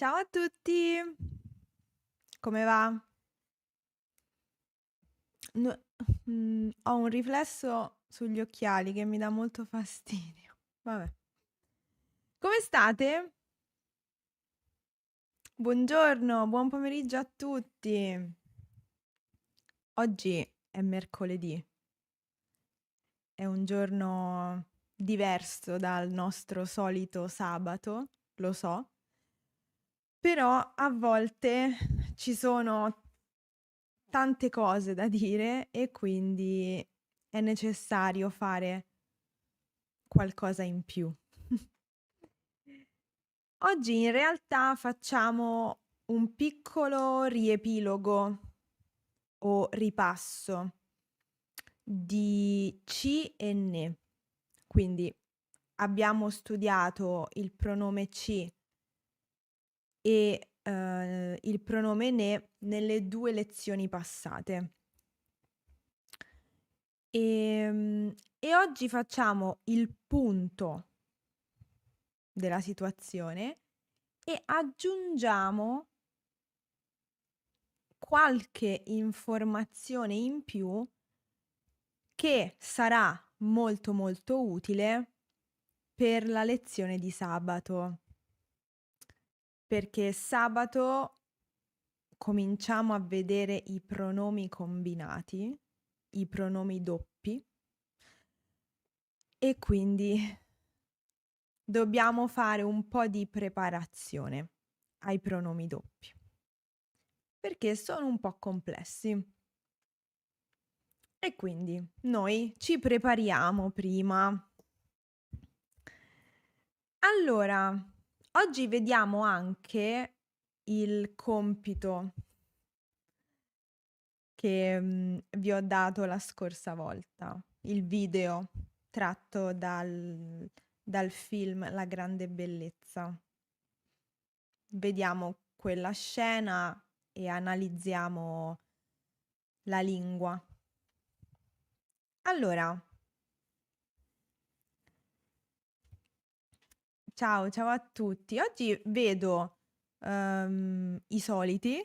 Ciao a tutti, come va? No, ho un riflesso sugli occhiali che mi dà molto fastidio. Vabbè. Come state? Buongiorno, buon pomeriggio a tutti. Oggi è mercoledì, è un giorno diverso dal nostro solito sabato, lo so, però a volte ci sono tante cose da dire e quindi è necessario fare qualcosa in più. Oggi in realtà facciamo un piccolo riepilogo o ripasso di ci e ne. Quindi abbiamo studiato il pronome ci e il pronome ne nelle 2 lezioni passate. E oggi facciamo il punto della situazione e aggiungiamo qualche informazione in più che sarà molto molto utile per la lezione di sabato. Perché sabato cominciamo a vedere i pronomi combinati, i pronomi doppi e quindi dobbiamo fare un po' di preparazione ai pronomi doppi, perché sono un po' complessi. E quindi noi ci prepariamo prima. Allora, oggi vediamo anche il compito che vi ho dato la scorsa volta, il video tratto dal film La grande bellezza. Vediamo quella scena e analizziamo la lingua. Allora, ciao, ciao a tutti. Oggi vedo i soliti,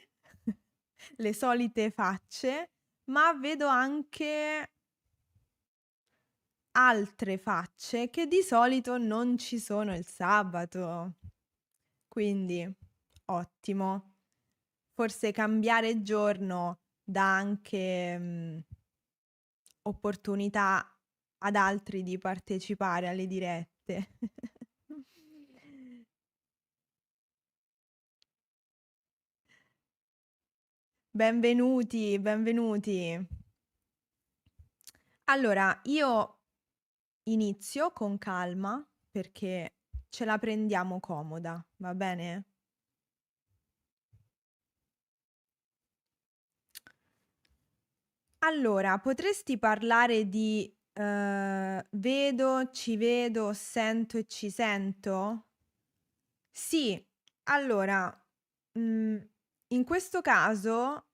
le solite facce, ma vedo anche altre facce che di solito non ci sono il sabato. Quindi, ottimo. Forse cambiare giorno dà anche opportunità ad altri di partecipare alle dirette. Benvenuti, benvenuti. Allora, io inizio con calma perché ce la prendiamo comoda, va bene? Allora, potresti parlare di vedo, sento e ci sento? Sì, allora, in questo caso,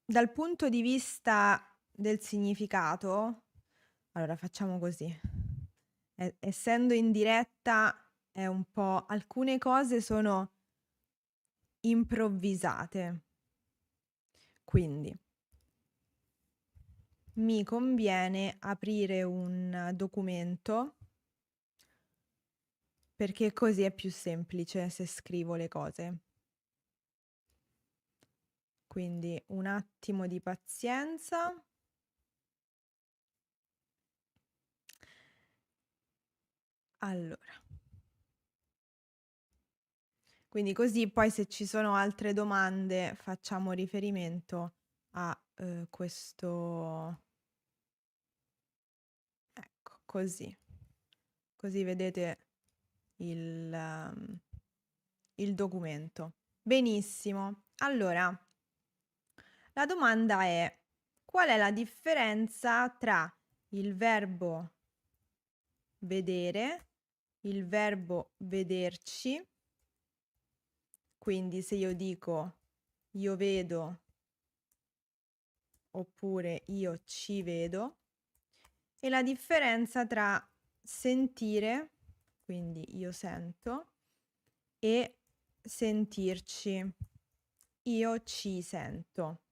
dal punto di vista del significato, allora facciamo così. Essendo in diretta è un po' alcune cose sono improvvisate. Quindi mi conviene aprire un documento perché così è più semplice se scrivo le cose. Quindi un attimo di pazienza. Allora, quindi così poi se ci sono altre domande facciamo riferimento a questo, ecco, così. Così vedete il documento. Benissimo. Allora, la domanda è: qual è la differenza tra il verbo vedere, il verbo vederci, quindi se io dico io vedo oppure io ci vedo, e la differenza tra sentire, quindi io sento, e sentirci, io ci sento.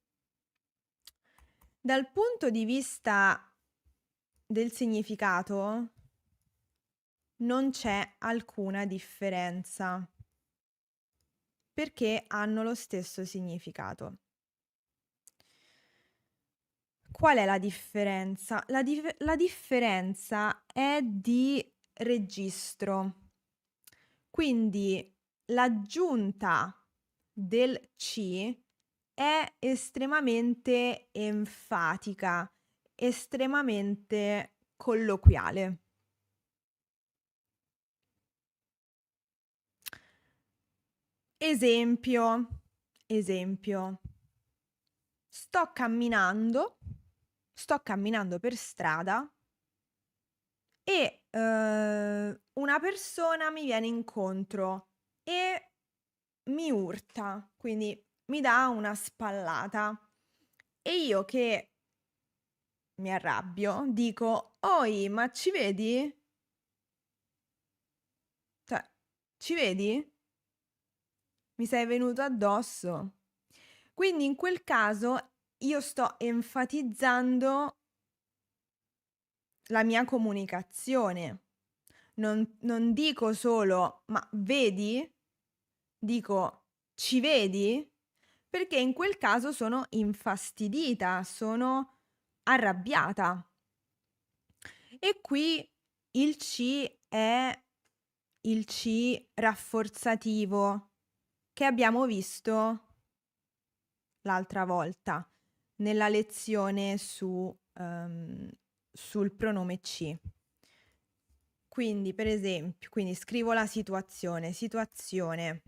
Dal punto di vista del significato non c'è alcuna differenza, perché hanno lo stesso significato. Qual è la differenza? La differenza è di registro. Quindi l'aggiunta del C è estremamente enfatica, estremamente colloquiale. Esempio, esempio. Sto camminando per strada e una persona mi viene incontro e mi urta, quindi mi dà una spallata. E io che mi arrabbio dico: "Oi, ma ci vedi? Cioè, ci vedi? Mi sei venuto addosso". Quindi in quel caso io sto enfatizzando la mia comunicazione. Non dico solo: "Ma vedi?" Dico: "Ci vedi?" Perché in quel caso sono infastidita, sono arrabbiata. E qui il C è il C rafforzativo che abbiamo visto l'altra volta nella lezione sul pronome C. Quindi, per esempio, quindi scrivo la situazione. Situazione.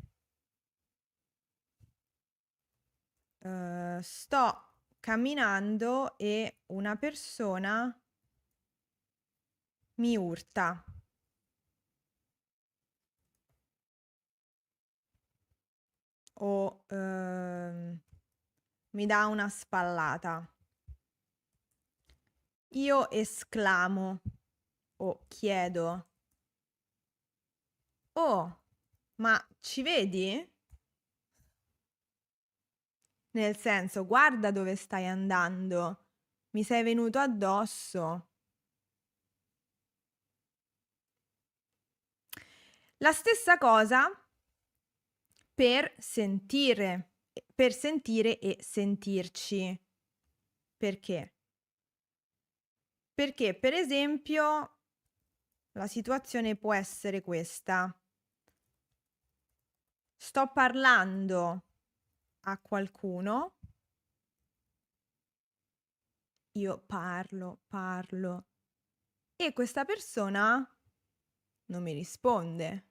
Sto camminando e una persona mi urta. O mi dà una spallata. Io esclamo o chiedo: "Oh, ma ci vedi?" Nel senso: "Guarda dove stai andando, mi sei venuto addosso." La stessa cosa per sentire e sentirci. Perché? Perché, per esempio, la situazione può essere questa: sto parlando a qualcuno, io parlo e questa persona non mi risponde.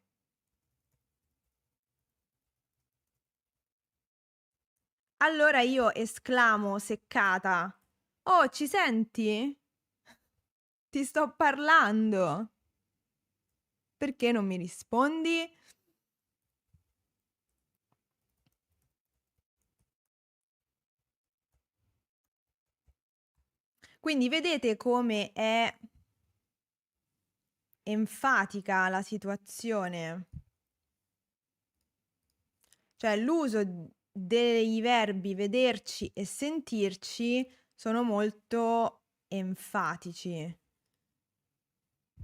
Allora io esclamo seccata: "Oh, ci senti? Ti sto parlando. Perché non mi rispondi?" Quindi vedete come è enfatica la situazione? Cioè l'uso dei verbi vederci e sentirci sono molto enfatici,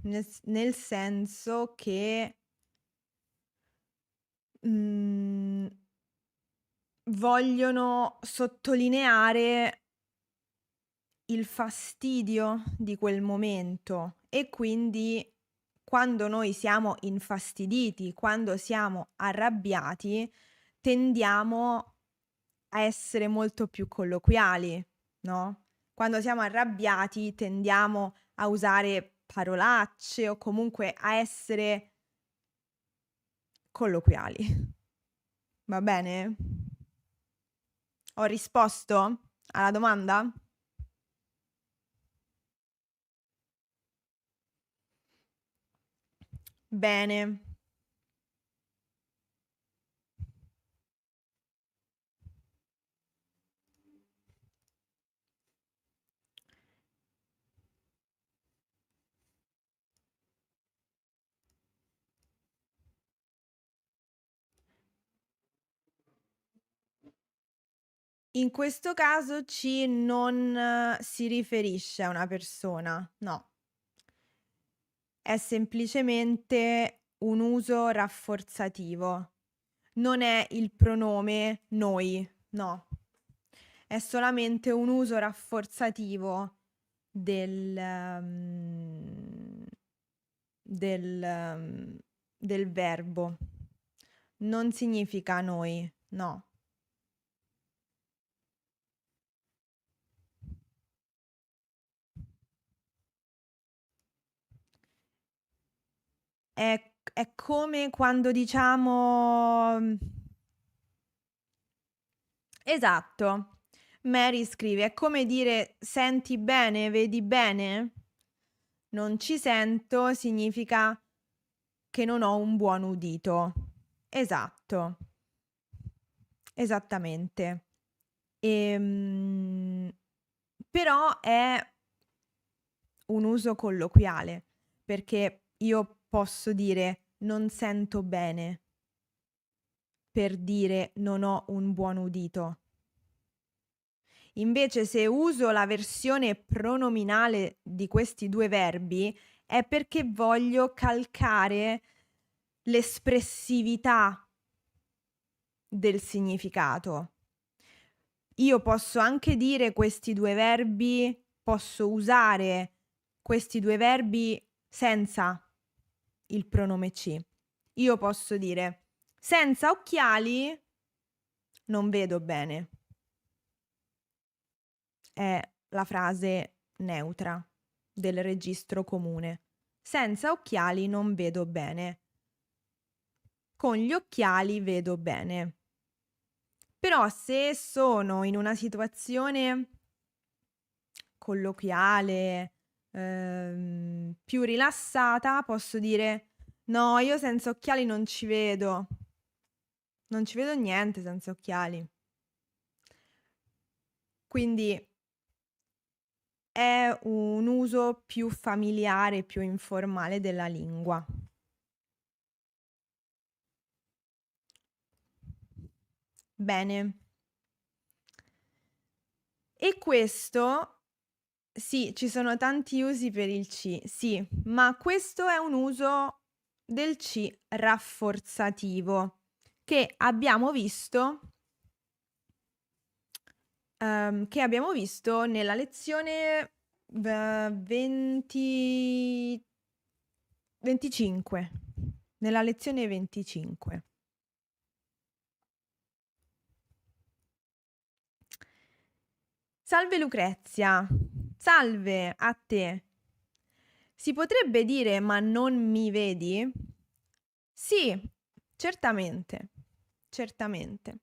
nel senso che, mhmm, vogliono sottolineare il fastidio di quel momento e quindi quando noi siamo infastiditi, quando siamo arrabbiati, tendiamo a essere molto più colloquiali, no, quando siamo arrabbiati tendiamo a usare parolacce o comunque a essere colloquiali. Va bene? Ho risposto alla domanda? Bene. In questo caso ci non si riferisce a una persona, no. È semplicemente un uso rafforzativo. Non è il pronome noi, no. È solamente un uso rafforzativo del del mhmm, del verbo. Non significa noi, no. È come quando diciamo esatto. Mary scrive: "È come dire: "Senti bene, vedi bene?" Non ci sento significa che non ho un buon udito. Esatto, esattamente. Ehm, Però è un uso colloquiale, perché io posso dire: "Non sento bene", per dire: "Non ho un buon udito". Invece se uso la versione pronominale di questi 2 verbi è perché voglio calcare l'espressività del significato. Io posso anche dire questi 2 verbi posso usare questi 2 verbi senza il pronome ci. Io posso dire: "Senza occhiali non vedo bene". È la frase neutra del registro comune. Senza occhiali non vedo bene. Con gli occhiali vedo bene. Però se sono in una situazione colloquiale, più rilassata, posso dire: "No, io senza occhiali non ci vedo. Non ci vedo niente senza occhiali". Quindi è un uso più familiare, più informale della lingua. Bene. E questo sì, ci sono tanti usi per il ci, sì, ma questo è un uso del ci rafforzativo che abbiamo visto nella lezione 25, nella lezione 25. Salve Lucrezia. Salve a te. Si potrebbe dire: "Ma non mi vedi?" Sì, certamente, certamente.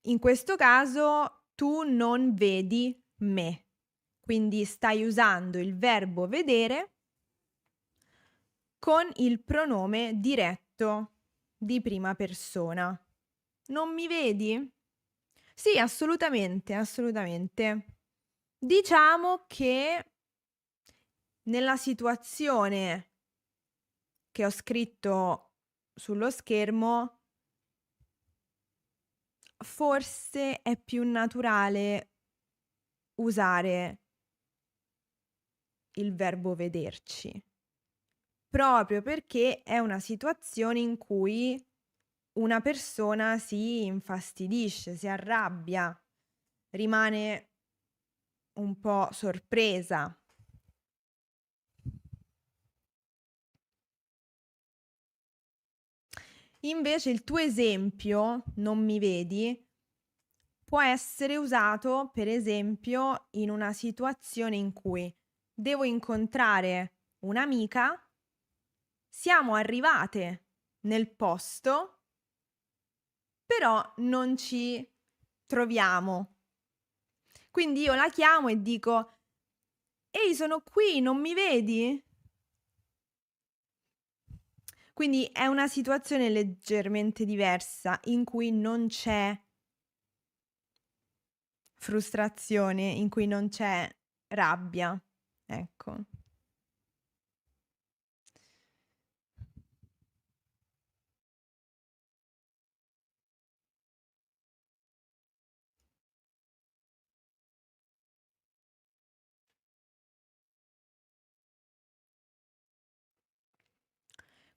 In questo caso tu non vedi me, quindi stai usando il verbo vedere con il pronome diretto di prima persona. Non mi vedi? Sì, assolutamente, assolutamente. Diciamo che nella situazione che ho scritto sullo schermo, forse è più naturale usare il verbo vederci, proprio perché è una situazione in cui una persona si infastidisce, si arrabbia, rimane un po' sorpresa. Invece il tuo esempio, "non mi vedi", può essere usato, per esempio, in una situazione in cui devo incontrare un'amica, siamo arrivate nel posto, però non ci troviamo. Quindi io la chiamo e dico: "Ehi, sono qui, non mi vedi?" Quindi è una situazione leggermente diversa in cui non c'è frustrazione, in cui non c'è rabbia, ecco.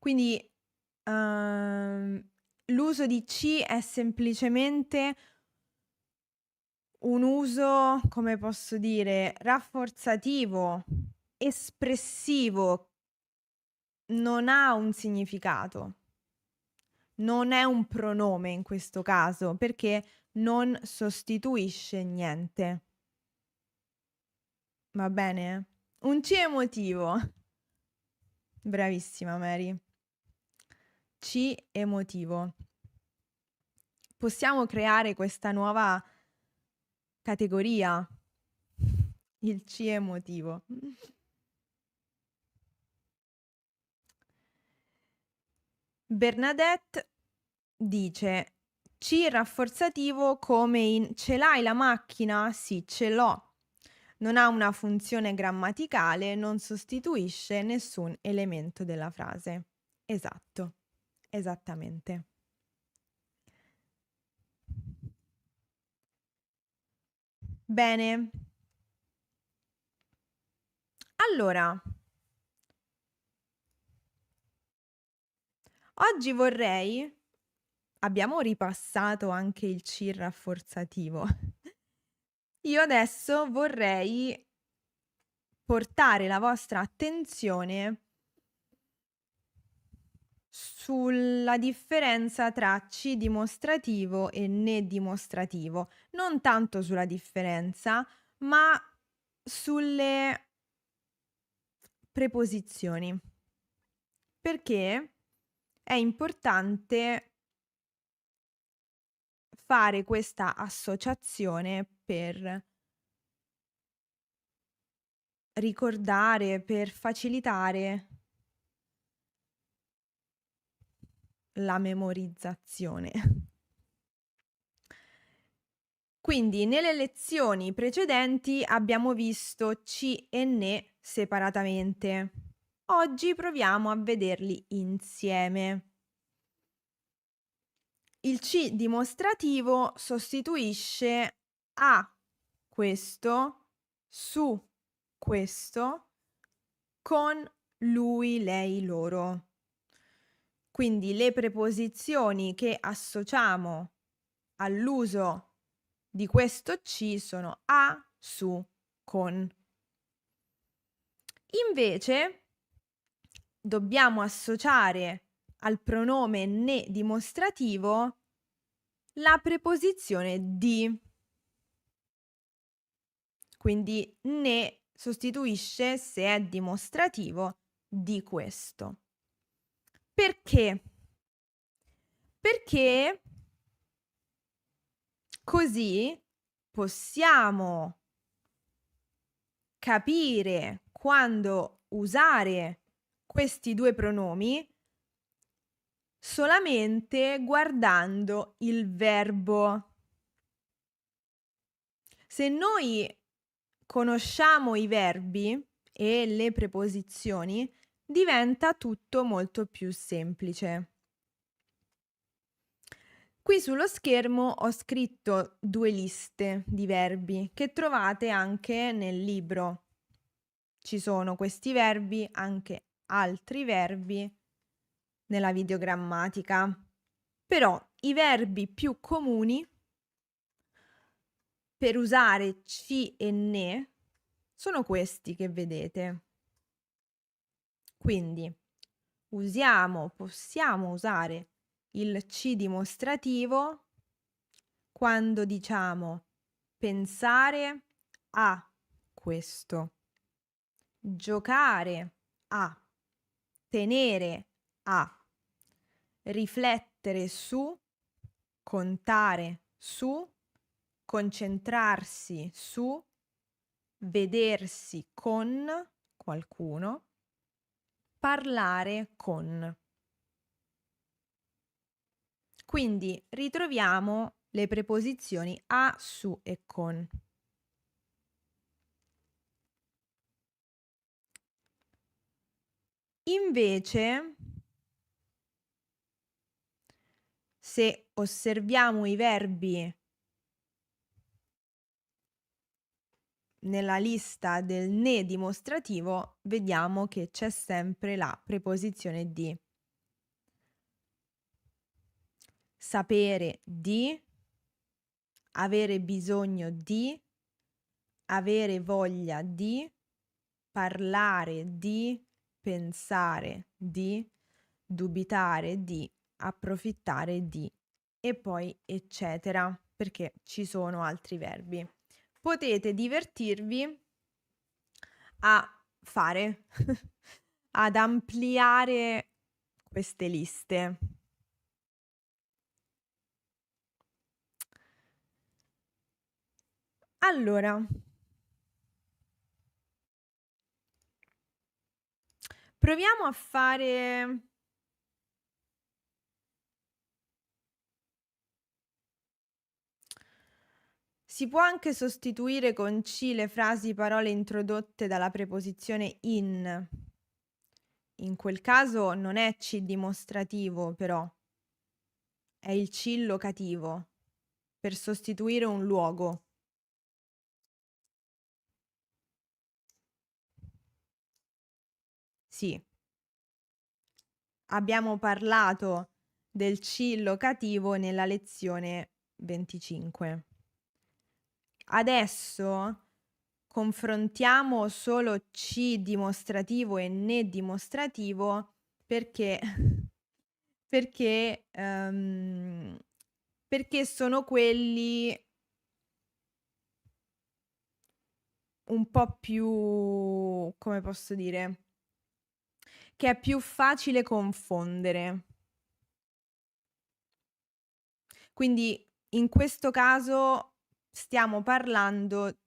Quindi l'uso di ci è semplicemente un uso, come posso dire, rafforzativo, espressivo, non ha un significato. Non è un pronome in questo caso, perché non sostituisce niente. Va bene? Un ci emotivo. Bravissima Mary. Ci emotivo. Possiamo creare questa nuova categoria, il ci emotivo. Bernadette dice ci rafforzativo come in ce l'hai la macchina? Sì, ce l'ho. Non ha una funzione grammaticale, non sostituisce nessun elemento della frase. Esatto, esattamente. Bene. Allora, oggi abbiamo ripassato anche il ci rafforzativo. Io adesso vorrei portare la vostra attenzione sulla differenza tra ci dimostrativo e ne dimostrativo. Non tanto sulla differenza, ma sulle preposizioni. Perché è importante fare questa associazione per ricordare, per facilitare la memorizzazione. Quindi nelle lezioni precedenti abbiamo visto ci e ne separatamente. Oggi proviamo a vederli insieme. Il ci dimostrativo sostituisce a questo, su questo, con lui, lei, loro. Quindi le preposizioni che associamo all'uso di questo ci sono a, su, con. Invece dobbiamo associare al pronome ne dimostrativo la preposizione di. Quindi ne sostituisce, se è dimostrativo, di questo. Perché? Perché così possiamo capire quando usare questi due pronomi solamente guardando il verbo. Se noi conosciamo i verbi e le preposizioni, diventa tutto molto più semplice. Qui sullo schermo ho scritto 2 liste di verbi che trovate anche nel libro. Ci sono questi verbi, anche altri verbi nella videogrammatica. Però i verbi più comuni per usare ci e ne sono questi che vedete. Quindi possiamo usare il ci dimostrativo quando diciamo pensare a questo, giocare a, tenere a, riflettere su, contare su, concentrarsi su, vedersi con qualcuno, parlare con. Quindi ritroviamo le preposizioni a, su e con. Invece, se osserviamo i verbi nella lista del ne dimostrativo, vediamo che c'è sempre la preposizione di. sapere di, avere bisogno di, avere voglia di, parlare di, pensare di, dubitare di, approfittare di e poi eccetera, perché ci sono altri verbi. Potete divertirvi a fare, ad ampliare queste liste. Allora, proviamo a fare si può anche sostituire con "ci" le frasi parole introdotte dalla preposizione "in". In quel caso non è "ci" dimostrativo però, è il "ci" locativo, per sostituire un luogo. Sì. Abbiamo parlato del "ci" locativo nella lezione 25. Adesso confrontiamo solo "ci" dimostrativo e "ne" dimostrativo perché perché, perché sono quelli un po' più come posso dire, che è più facile confondere. Quindi in questo caso stiamo parlando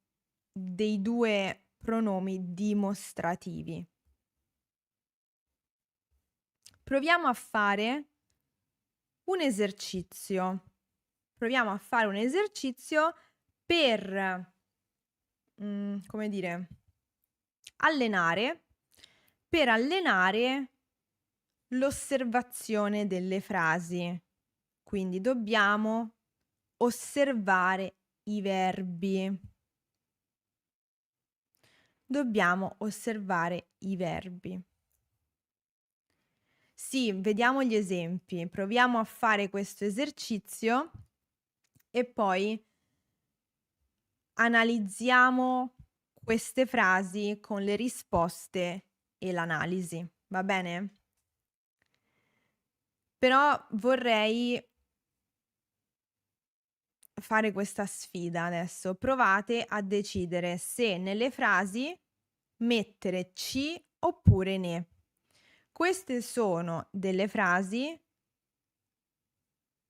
dei 2 pronomi dimostrativi. Proviamo a fare un esercizio. Proviamo a fare un esercizio per, come dire, allenare per allenare l'osservazione delle frasi. Quindi dobbiamo osservare i verbi. Dobbiamo osservare i verbi. Sì, vediamo gli esempi. Proviamo a fare questo esercizio e poi analizziamo queste frasi con le risposte e l'analisi, va bene? Però vorrei fare questa sfida adesso. Provate a decidere se nelle frasi mettere "ci" oppure "ne". Queste sono delle frasi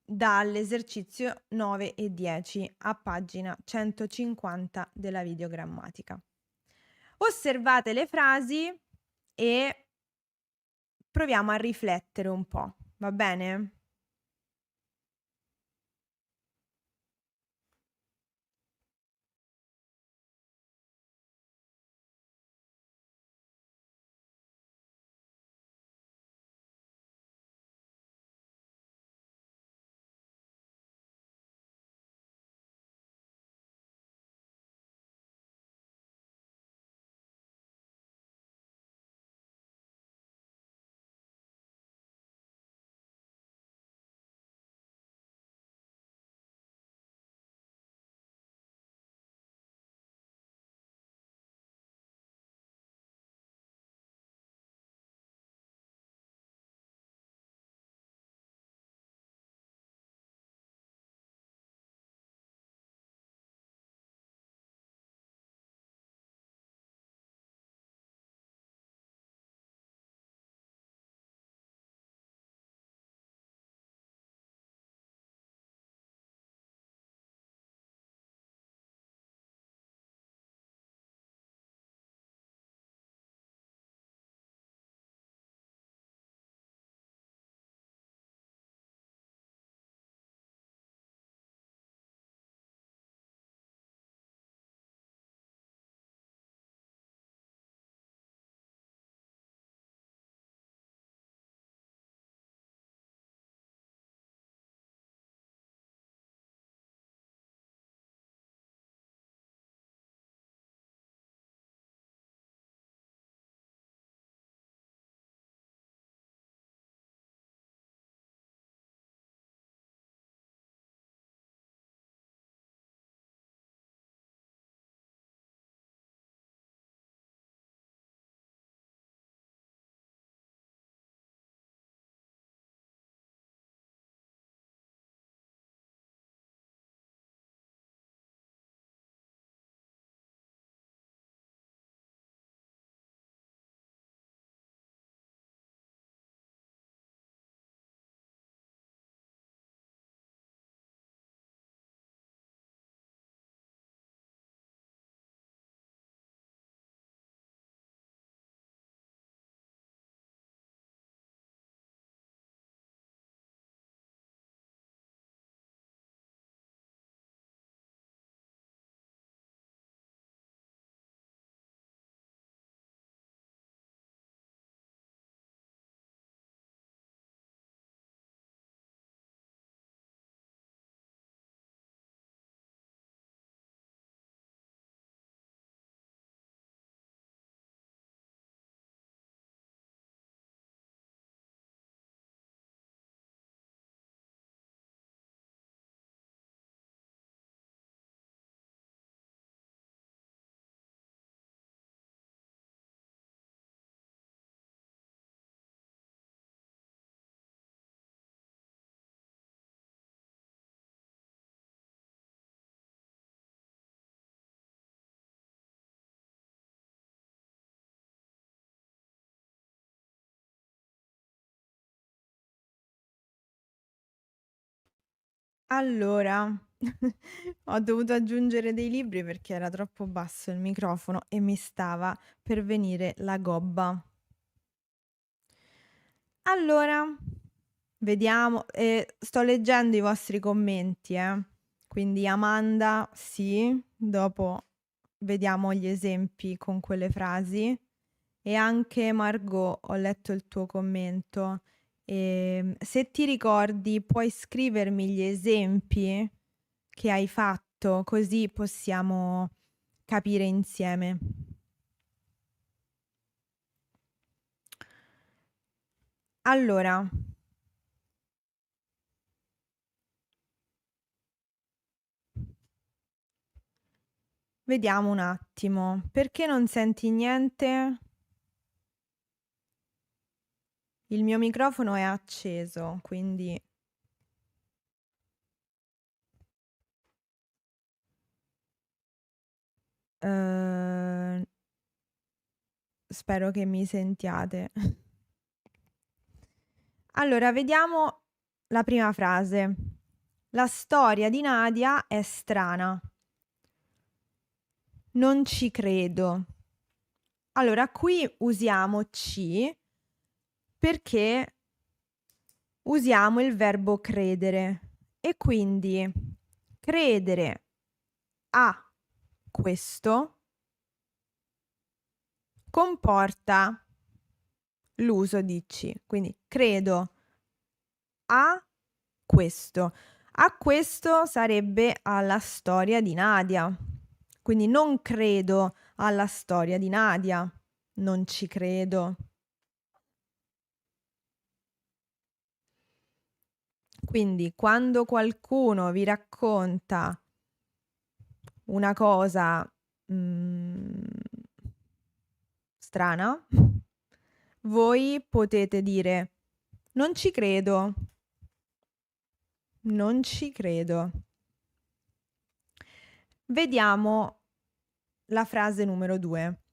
dall'esercizio 9 e 10 a pagina 150 della videogrammatica. Osservate le frasi e proviamo a riflettere un po', va bene? Allora, ho dovuto aggiungere dei libri perché era troppo basso il microfono e mi stava per venire la gobba. Allora, vediamo, sto leggendo i vostri commenti, quindi Amanda sì, dopo vediamo gli esempi con quelle frasi. E anche Margot, ho letto il tuo commento. Se ti ricordi puoi scrivermi gli esempi che hai fatto, così possiamo capire insieme. Allora, vediamo un attimo. Perché non senti niente? Il mio microfono è acceso, quindi Uhm, spero che mi sentiate. Allora, vediamo la prima frase. La storia di Nadia è strana. Non ci credo. Allora, qui usiamo ci perché usiamo il verbo credere e quindi credere a questo comporta l'uso di ci. Quindi credo a questo. A questo sarebbe alla storia di Nadia. Quindi non credo alla storia di Nadia. Non ci credo. Quindi quando qualcuno vi racconta una cosa, strana, voi potete dire: "Non ci credo, non ci credo". Vediamo la frase numero 2.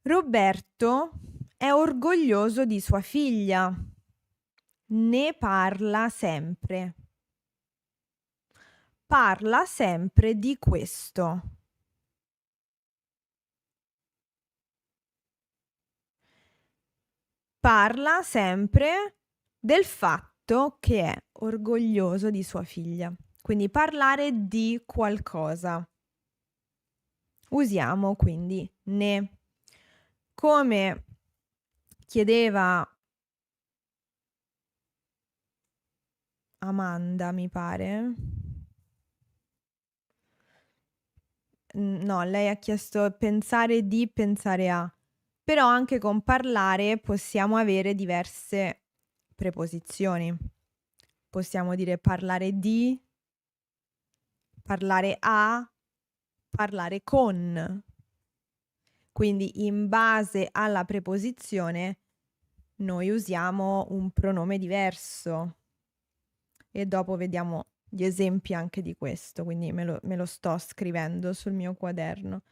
Roberto è orgoglioso di sua figlia. Ne parla sempre. Parla sempre di questo. Parla sempre del fatto che è orgoglioso di sua figlia. Quindi parlare di qualcosa. Usiamo quindi ne. Come chiedeva Amanda, mi pare. No, lei ha chiesto pensare di, pensare a. Però anche con parlare possiamo avere diverse preposizioni. Possiamo dire parlare di, parlare a, parlare con. Quindi in base alla preposizione noi usiamo un pronome diverso e dopo vediamo gli esempi anche di questo, quindi me lo sto scrivendo sul mio quaderno.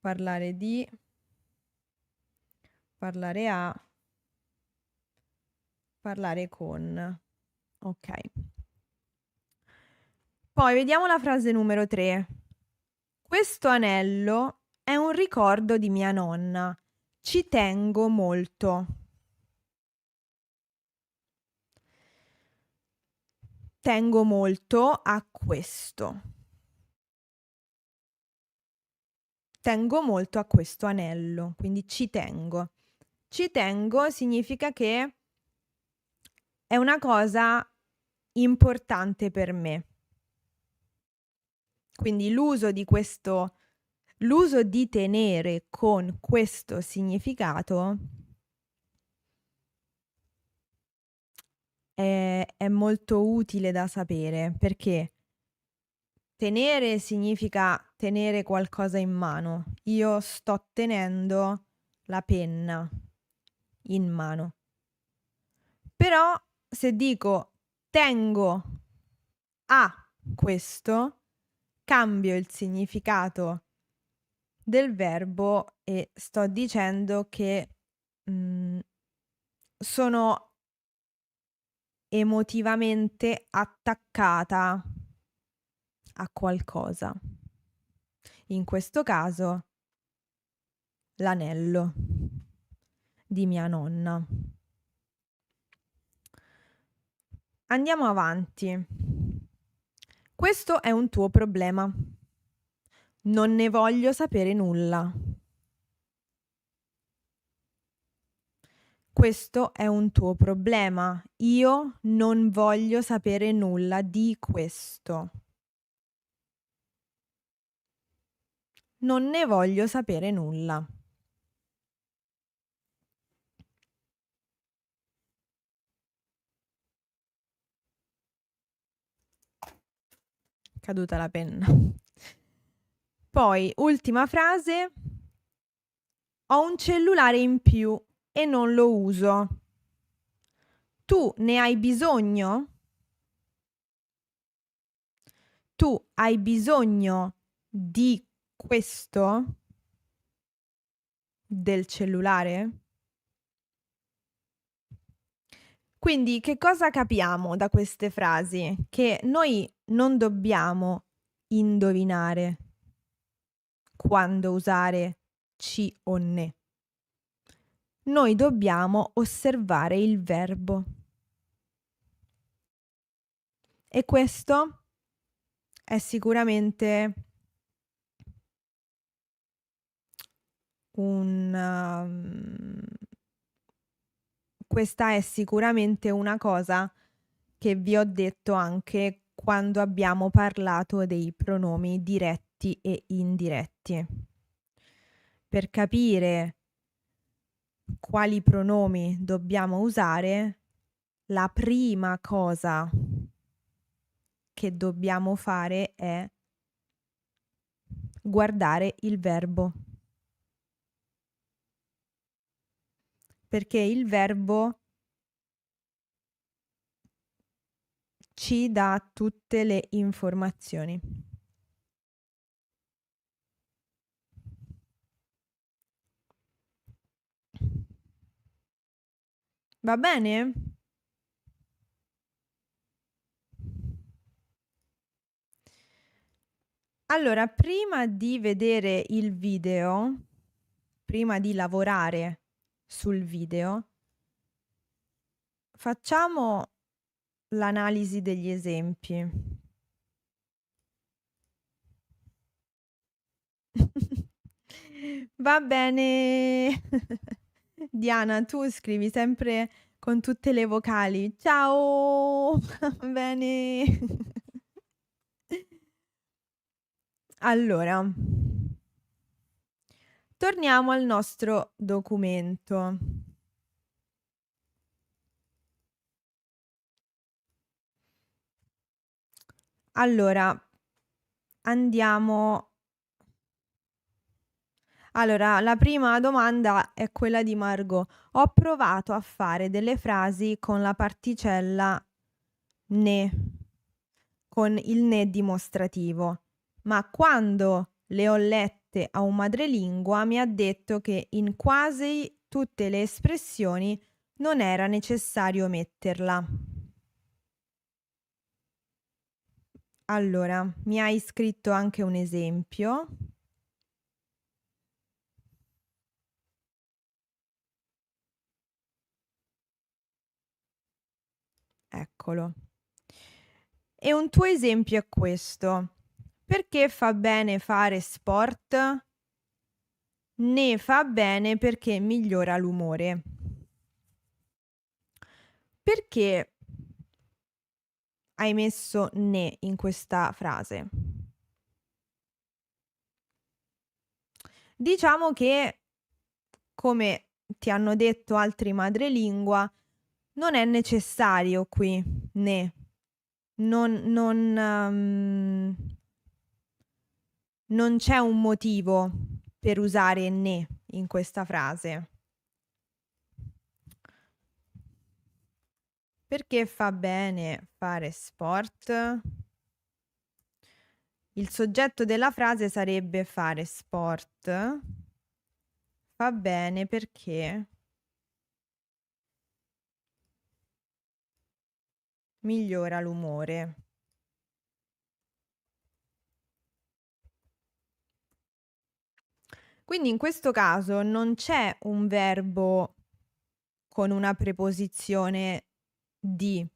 Parlare di, parlare a, parlare con. Ok. Poi vediamo la frase numero 3. Questo anello è un ricordo di mia nonna. Ci tengo molto. Tengo molto a questo. Tengo molto a questo anello, quindi ci tengo. Ci tengo significa che è una cosa importante per me. Quindi l'uso di tenere con questo significato è molto utile da sapere perché tenere significa tenere qualcosa in mano. Io sto tenendo la penna in mano. Però se dico tengo a questo, cambio il significato del verbo e sto dicendo che sono emotivamente attaccata a qualcosa. In questo caso l'anello di mia nonna. Andiamo avanti. Questo è un tuo problema. Non ne voglio sapere nulla. Questo è un tuo problema. Io non voglio sapere nulla di questo. Non ne voglio sapere nulla. Caduta la penna. Poi, ultima frase. Ho un cellulare in più e non lo uso. Tu ne hai bisogno? Tu hai bisogno di questo? Del cellulare? Quindi che cosa capiamo da queste frasi? Che noi non dobbiamo indovinare quando usare ci o ne. Noi dobbiamo osservare il verbo. E questo è sicuramente questa è sicuramente una cosa che vi ho detto anche quando abbiamo parlato dei pronomi diretti e indiretti. Per capire quali pronomi dobbiamo usare, la prima cosa che dobbiamo fare è guardare il verbo. Perché il verbo ci dà tutte le informazioni. Va bene? Allora, prima di vedere il video, prima di lavorare sul video, facciamo l'analisi degli esempi. Va bene. Diana, tu scrivi sempre con tutte le vocali. Ciao! Va bene. Allora, torniamo al nostro documento. Allora, andiamo. Allora, la prima domanda è quella di Margot. Ho provato a fare delle frasi con la particella ne, con il ne dimostrativo, ma quando le ho lette a un madrelingua mi ha detto che in quasi tutte le espressioni non era necessario metterla. Allora, mi hai scritto anche un esempio. Eccolo. E un tuo esempio è questo. Perché fa bene fare sport? Ne fa bene perché migliora l'umore. Perché hai messo ne in questa frase? Diciamo che, come ti hanno detto altri madrelingua, non è necessario qui ne. Non c'è un motivo per usare ne in questa frase. Perché fa bene fare sport? Il soggetto della frase sarebbe fare sport. Fa bene perché migliora l'umore. Quindi in questo caso non c'è un verbo con una preposizione di,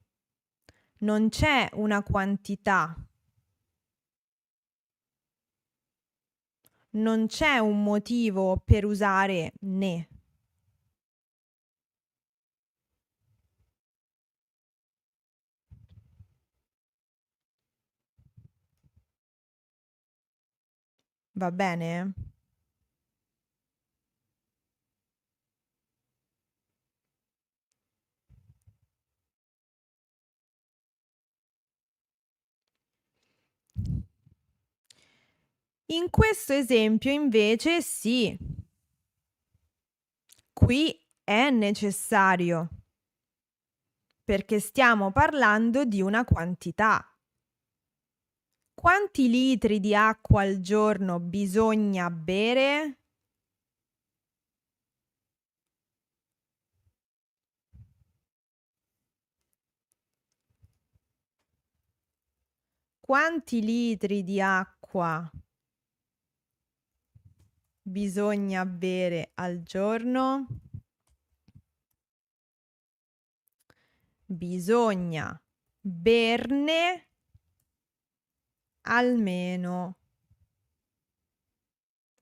non c'è una quantità, non c'è un motivo per usare ne. Va bene? In questo esempio invece sì, qui è necessario, perché stiamo parlando di una quantità. Quanti litri di acqua al giorno bisogna bere? Quanti litri di acqua bisogna bere al giorno? Bisogna berne almeno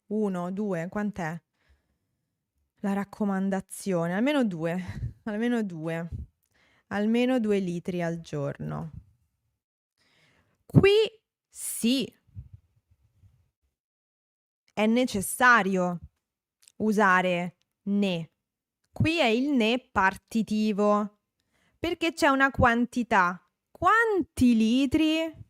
1, 2, quant'è? La raccomandazione, almeno 2, almeno 2, almeno 2 litri al giorno. Qui sì, è necessario usare ne. Qui è il ne partitivo, perché c'è una quantità. Quanti litri?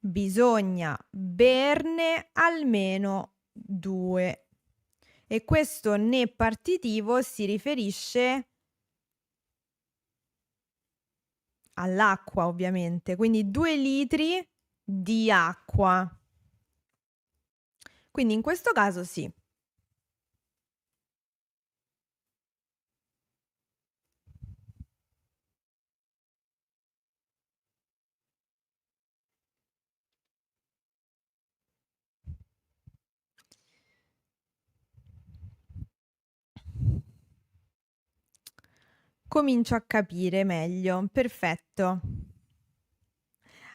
Bisogna berne almeno 2. E questo ne partitivo si riferisce all'acqua, ovviamente. Quindi 2 litri di acqua. Quindi in questo caso sì. Comincio a capire meglio. Perfetto.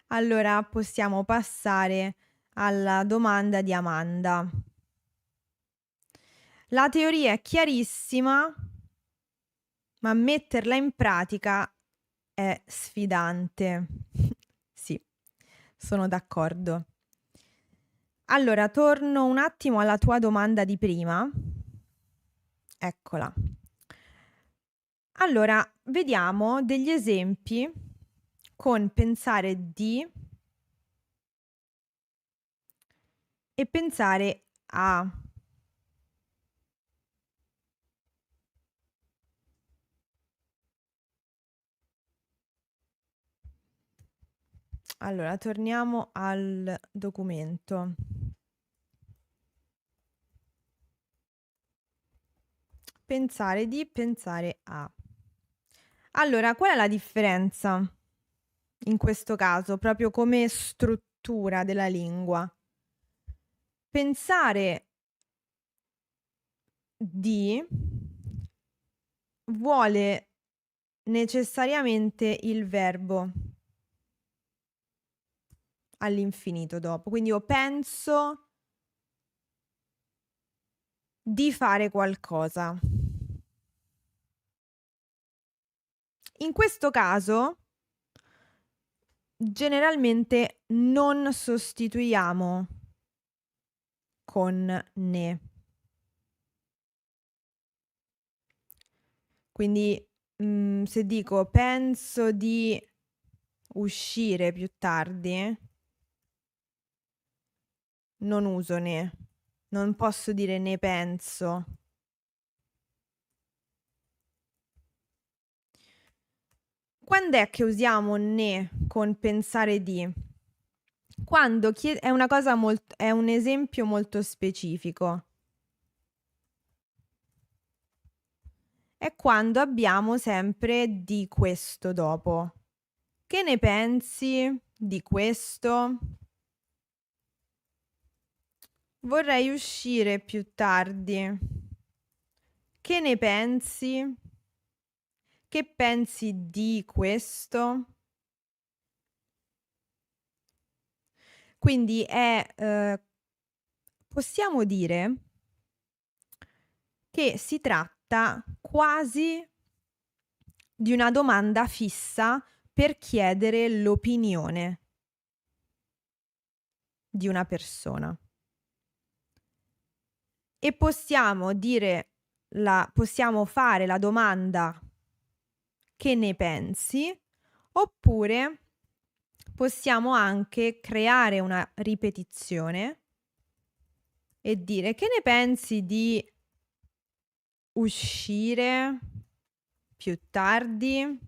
Allora possiamo passare alla domanda di Amanda. La teoria è chiarissima, ma metterla in pratica è sfidante. Sì, sono d'accordo. Allora, torno un attimo alla tua domanda di prima. Eccola. Allora, vediamo degli esempi con pensare di e pensare a. Allora, torniamo al documento. Pensare di, pensare a. Allora, qual è la differenza in questo caso, proprio come struttura della lingua? Pensare di vuole necessariamente il verbo all'infinito dopo. Quindi io penso di fare qualcosa. In questo caso generalmente non sostituiamo con ne. Quindi se dico penso di uscire più tardi, non uso ne. Non posso dire ne penso. Quand'è che usiamo ne con pensare di? Quando è una cosa è un esempio molto specifico. è quando abbiamo sempre di questo dopo. Che ne pensi di questo? Vorrei uscire più tardi. Che ne pensi? Che pensi di questo? Quindi possiamo dire che si tratta quasi di una domanda fissa per chiedere l'opinione di una persona. E possiamo fare la domanda che ne pensi, oppure possiamo anche creare una ripetizione e dire che ne pensi di uscire più tardi?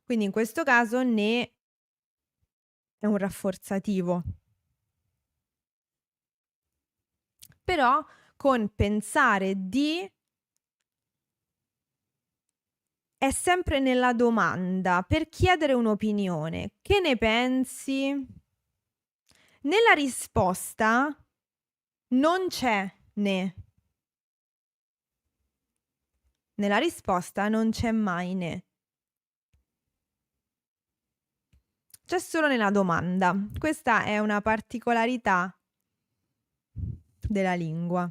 Quindi in questo caso ne è un rafforzativo. Però con pensare di è sempre nella domanda per chiedere un'opinione. Che ne pensi? Nella risposta non c'è ne. Nella risposta non c'è mai ne. C'è solo nella domanda. Questa è una particolarità della lingua.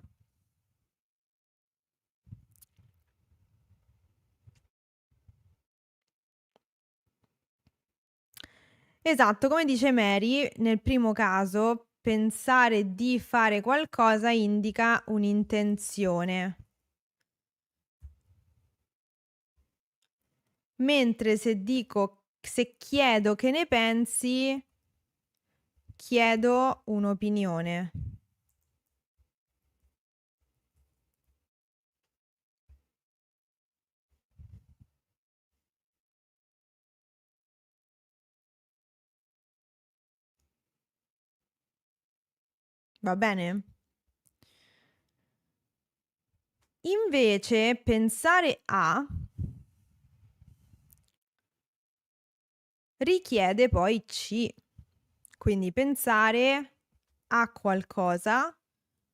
Esatto, come dice Mary, nel primo caso pensare di fare qualcosa indica un'intenzione. Mentre se chiedo che ne pensi, chiedo un'opinione. Va bene? Invece pensare a richiede poi C. Quindi pensare a qualcosa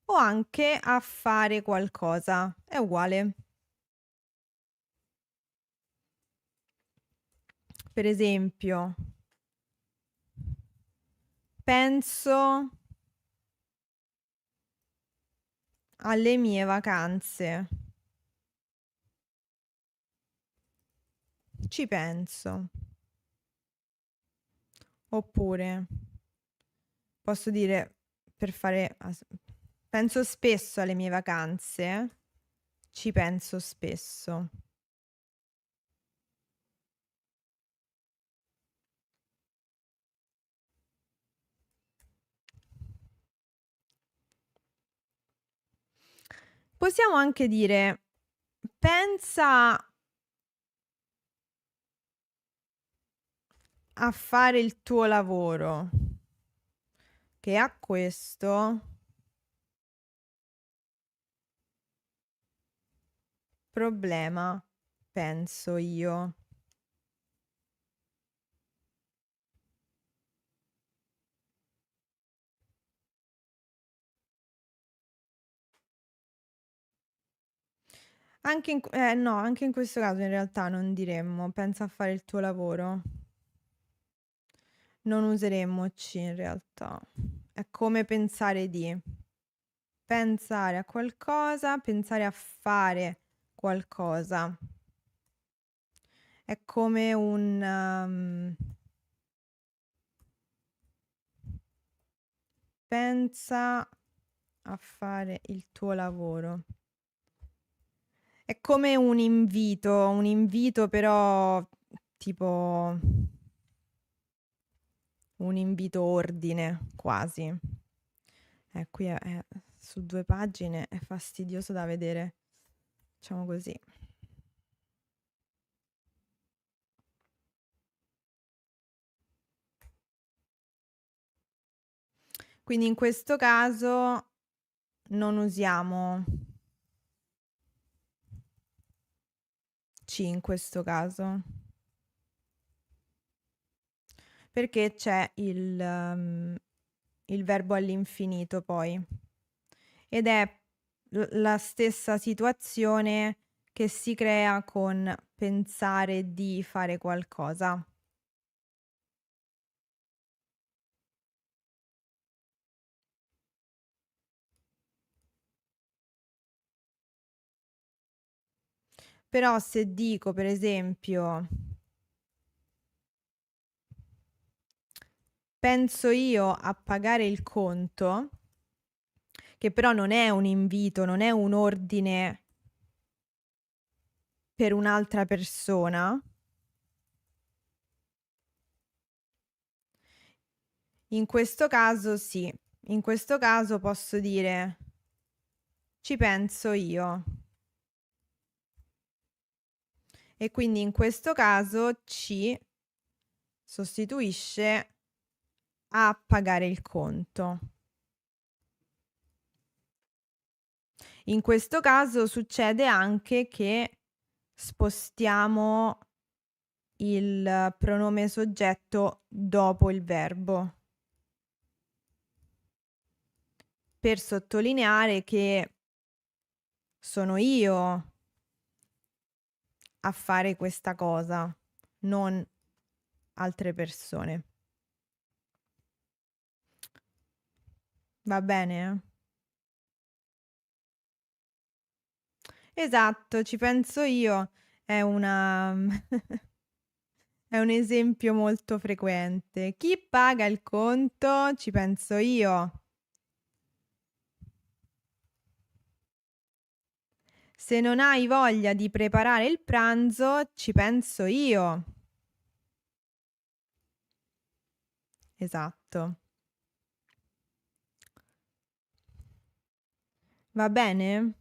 o anche a fare qualcosa. È uguale. Per esempio, penso alle mie vacanze. Ci penso. Oppure posso dire penso spesso alle mie vacanze. Ci penso spesso. Possiamo anche dire pensa a fare il tuo lavoro, che ha questo problema, penso io. No, anche in questo caso in realtà non diremmo pensa a fare il tuo lavoro. Non useremmo C in realtà. È come pensare di. Pensare a qualcosa, pensare a fare qualcosa. È come pensa a fare il tuo lavoro. È come un invito però tipo un invito ordine, quasi. Qui è su 2 pagine, è fastidioso da vedere. Facciamo così. Quindi in questo caso non usiamo C in questo caso. Perché c'è il verbo all'infinito poi. Ed è la stessa situazione che si crea con pensare di fare qualcosa. Però se dico per esempio penso io a pagare il conto, che però non è un invito, non è un ordine per un'altra persona, in questo caso sì, in questo caso posso dire ci penso io. E quindi in questo caso ci sostituisce a pagare il conto. In questo caso succede anche che spostiamo il pronome soggetto dopo il verbo per sottolineare che sono io a fare questa cosa, non altre persone. Va bene? Esatto, ci penso io. È una è un esempio molto frequente. Chi paga il conto? Ci penso io. Se non hai voglia di preparare il pranzo, ci penso io. Esatto. Va bene?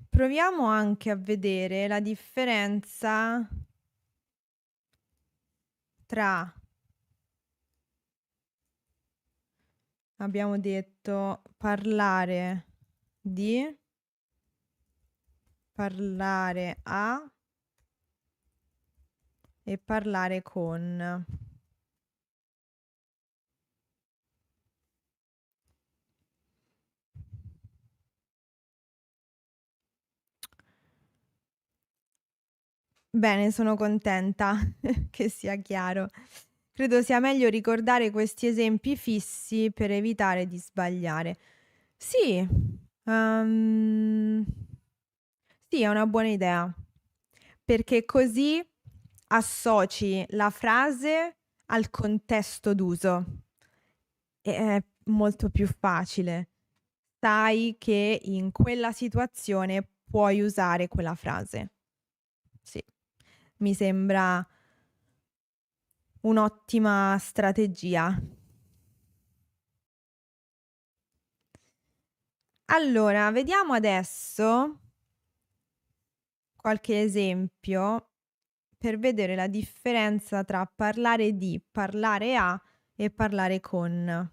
Proviamo anche a vedere la differenza tra, abbiamo detto, parlare di, parlare a e parlare con. Bene, sono contenta che sia chiaro. Credo sia meglio ricordare questi esempi fissi per evitare di sbagliare. Sì, ehm, sì, è una buona idea, perché così associ la frase al contesto d'uso e è molto più facile. Sai che in quella situazione puoi usare quella frase. Sì, mi sembra un'ottima strategia. Allora, vediamo adesso qualche esempio per vedere la differenza tra parlare di, parlare a e parlare con.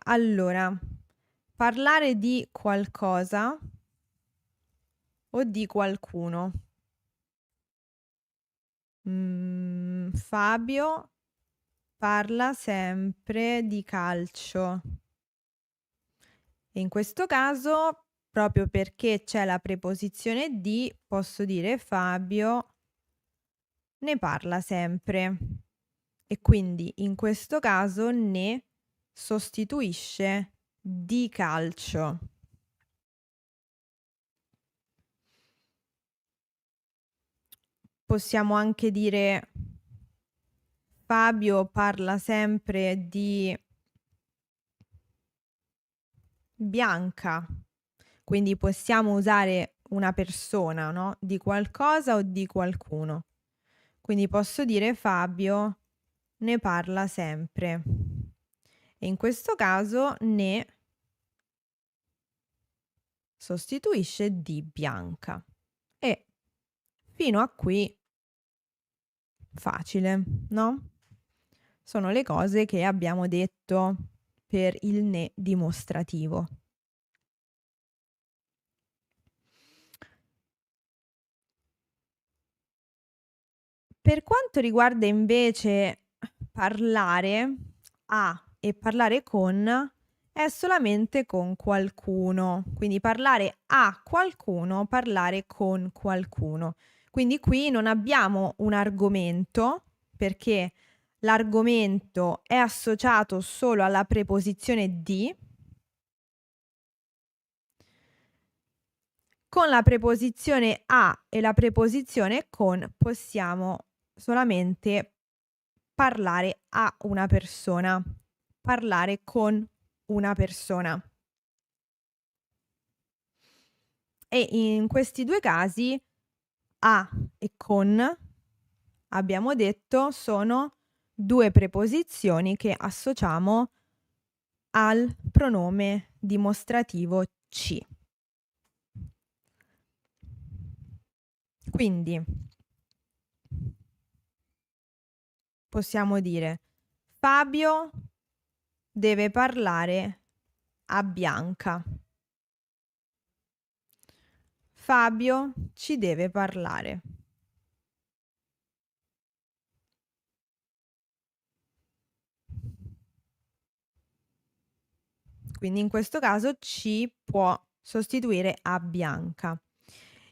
Allora, parlare di qualcosa o di qualcuno. Fabio parla sempre di calcio. E in questo caso, proprio perché c'è la preposizione di, posso dire Fabio ne parla sempre. E quindi in questo caso ne sostituisce di calcio. Possiamo anche dire Fabio parla sempre di Bianca. Quindi possiamo usare una persona, no? Di qualcosa o di qualcuno. Quindi posso dire Fabio ne parla sempre. E in questo caso ne sostituisce di Bianca. E fino a qui facile, no? Sono le cose che abbiamo detto. per il ne dimostrativo. Per quanto riguarda invece parlare a e parlare con, è solamente con qualcuno. Quindi parlare a qualcuno, parlare con qualcuno. Quindi qui non abbiamo un argomento, perché l'argomento è associato solo alla preposizione di. Con la preposizione a e la preposizione con possiamo solamente parlare a una persona, parlare con una persona. E in questi due casi a e con, abbiamo detto, sono due preposizioni che associamo al pronome dimostrativo ci. Quindi possiamo dire Fabio deve parlare a Bianca. Fabio ci deve parlare. Quindi in questo caso ci può sostituire a Bianca.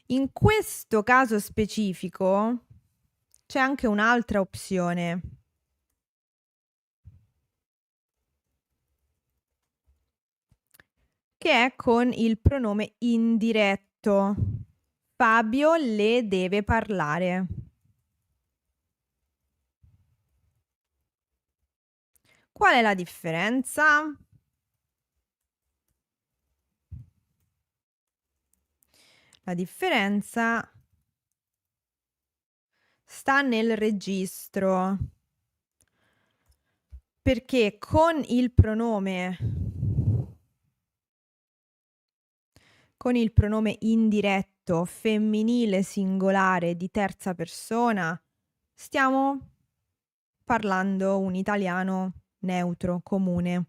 In questo caso specifico c'è anche un'altra opzione, che è con il pronome indiretto. Fabio le deve parlare. Qual è la differenza? La differenza sta nel registro, perché con il pronome indiretto femminile singolare di terza persona stiamo parlando un italiano neutro, comune.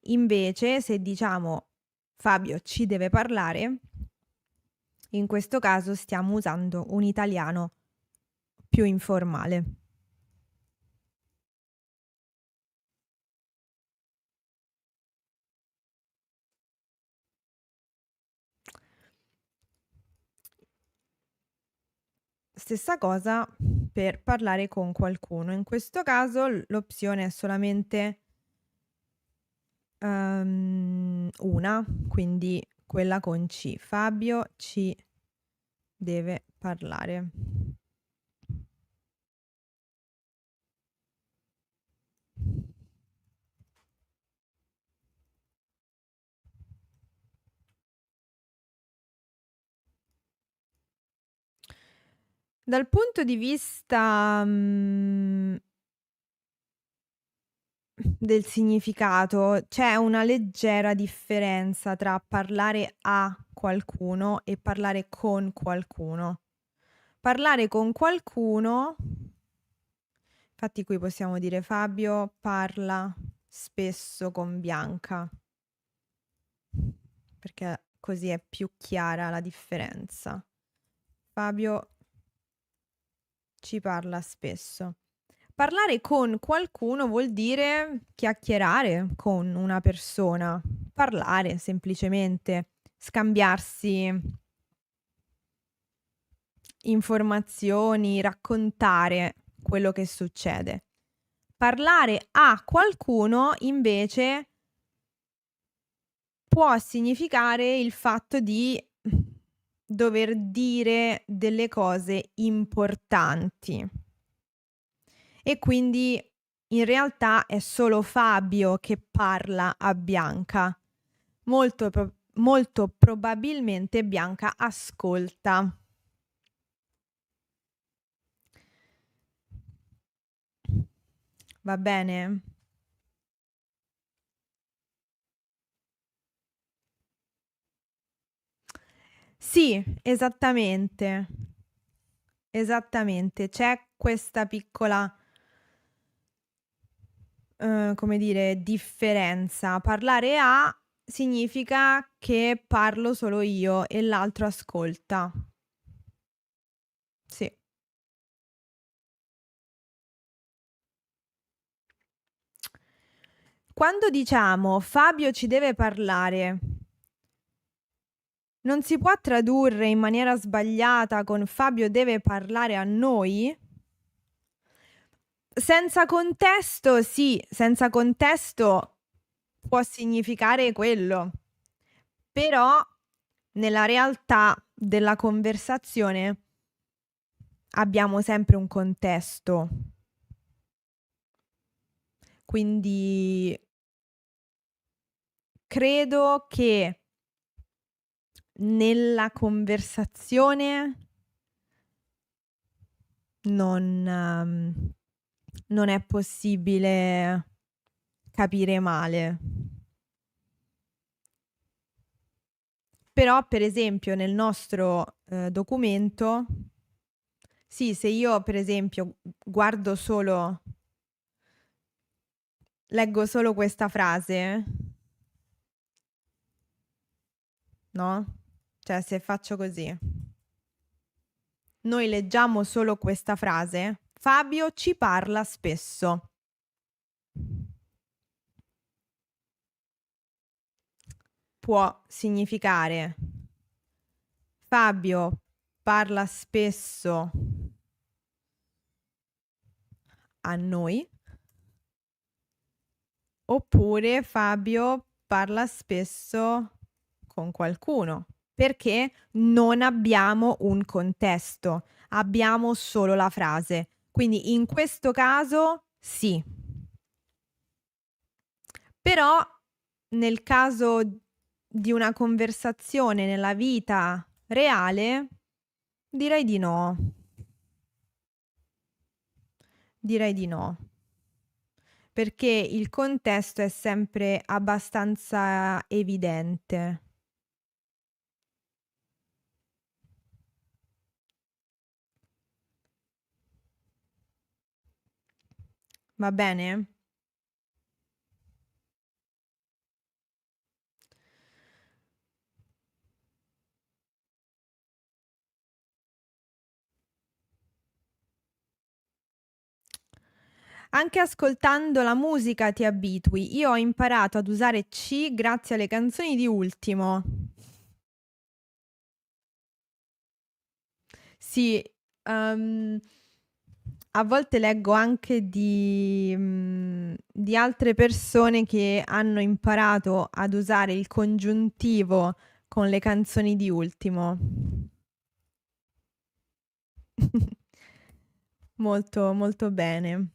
Invece, se diciamo Fabio ci deve parlare, in questo caso stiamo usando un italiano più informale. Stessa cosa per parlare con qualcuno. In questo caso l'opzione è solamente una, quindi quella con C. Fabio ci deve parlare. Dal punto di vista del significato, c'è una leggera differenza tra parlare a qualcuno e parlare con qualcuno. Parlare con qualcuno, infatti qui possiamo dire Fabio parla spesso con Bianca, perché così è più chiara la differenza. Fabio ci parla spesso. Parlare con qualcuno vuol dire chiacchierare con una persona, parlare semplicemente, scambiarsi informazioni, raccontare quello che succede. Parlare a qualcuno invece può significare il fatto di dover dire delle cose importanti. E quindi in realtà è solo Fabio che parla a Bianca. Molto probabilmente Bianca ascolta. Va bene? Sì, esattamente. Esattamente, c'è questa piccola, come dire, differenza. Parlare a significa che parlo solo io e l'altro ascolta. Sì. Quando diciamo: "Fabio ci deve parlare", non si può tradurre in maniera sbagliata con: "Fabio deve parlare a noi"? Senza contesto sì, senza contesto può significare quello, però nella realtà della conversazione abbiamo sempre un contesto. Quindi credo che nella conversazione non è possibile capire male. Però, per esempio, nel nostro, documento sì, se io per esempio guardo solo leggo solo questa frase, no, cioè se faccio così: "Noi leggiamo solo questa frase, Fabio ci parla spesso." Può significare: Fabio parla spesso a noi, oppure Fabio parla spesso con qualcuno, perché non abbiamo un contesto, abbiamo solo la frase. Quindi in questo caso sì. Però nel caso di una conversazione nella vita reale, direi di no. Direi di no. Perché il contesto è sempre abbastanza evidente. Va bene? Anche ascoltando la musica ti abitui. Io ho imparato ad usare "ci" grazie alle canzoni di Ultimo. Sì, uhm, a volte leggo anche di altre persone che hanno imparato ad usare il congiuntivo con le canzoni di Ultimo. Molto, molto bene.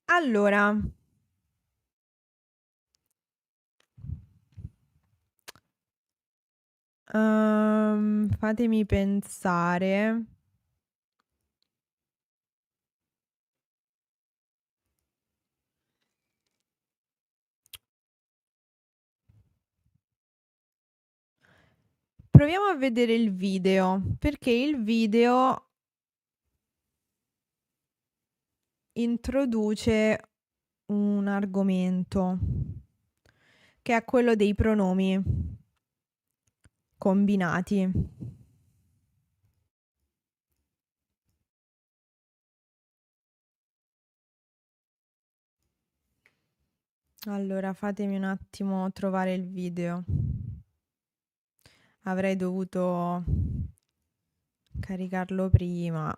Allora, fatemi pensare. Proviamo a vedere il video, perché il video introduce un argomento, che è quello dei pronomi combinati. Allora, fatemi un attimo trovare il video. Avrei dovuto caricarlo prima.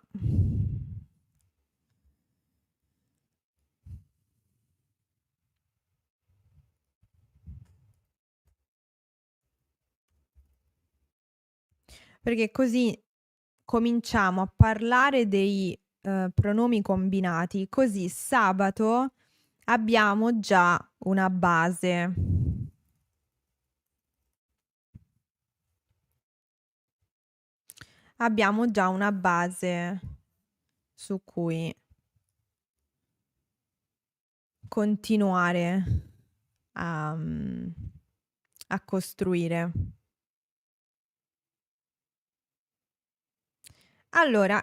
Perché così cominciamo a parlare dei, pronomi combinati, così sabato abbiamo già una base. Abbiamo già una base su cui continuare a, a costruire. Allora,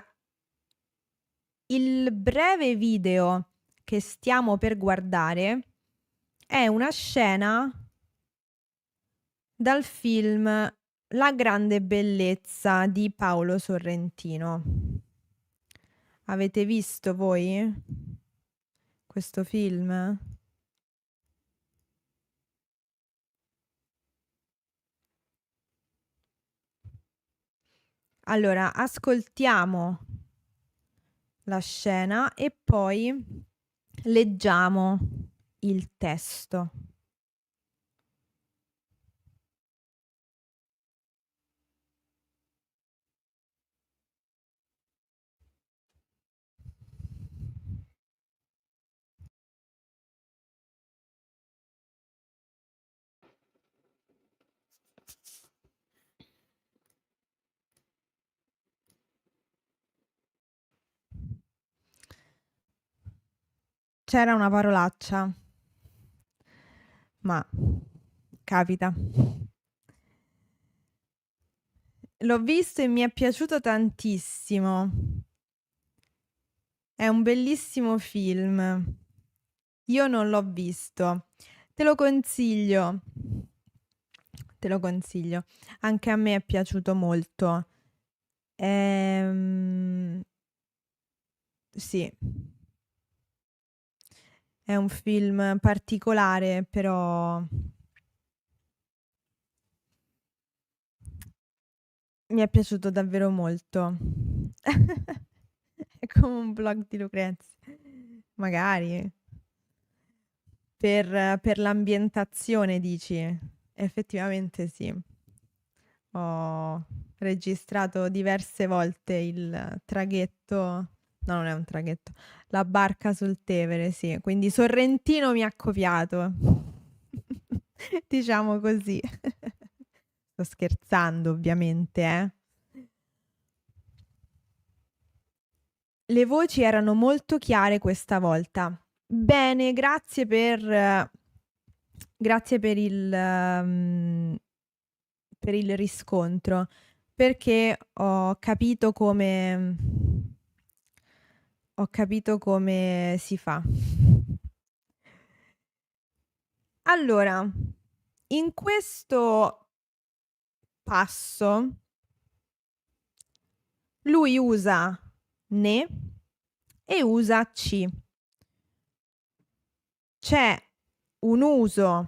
il breve video che stiamo per guardare è una scena dal film La grande bellezza di Paolo Sorrentino. Avete visto voi questo film? Allora, ascoltiamo la scena e poi leggiamo il testo. C'era una parolaccia, ma capita. L'ho visto e mi è piaciuto tantissimo. È un bellissimo film. Io non l'ho visto. Te lo consiglio. Te lo consiglio. Anche a me è piaciuto molto. Sì. È un film particolare, però mi è piaciuto davvero molto. È come un blog di Lucrezia. Magari. Per l'ambientazione dici? Effettivamente sì. Ho registrato diverse volte il traghetto, no, non è un traghetto, la barca sul Tevere, sì. Quindi Sorrentino mi ha copiato. Diciamo così. Sto scherzando, ovviamente, eh. Le voci erano molto chiare questa volta. Bene, grazie per il riscontro, perché ho capito come si fa. Allora, in questo passo lui usa ne e usa ci. C'è un uso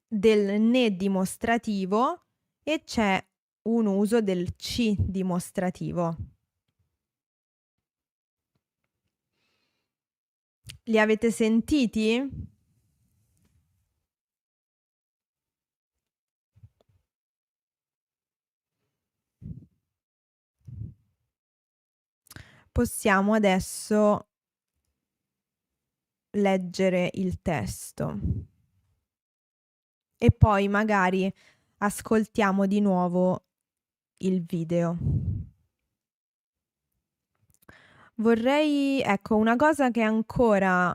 del ne dimostrativo e c'è un uso del ci dimostrativo. Li avete sentiti? Possiamo adesso leggere il testo e poi magari ascoltiamo di nuovo il video. Ecco, una cosa che ancora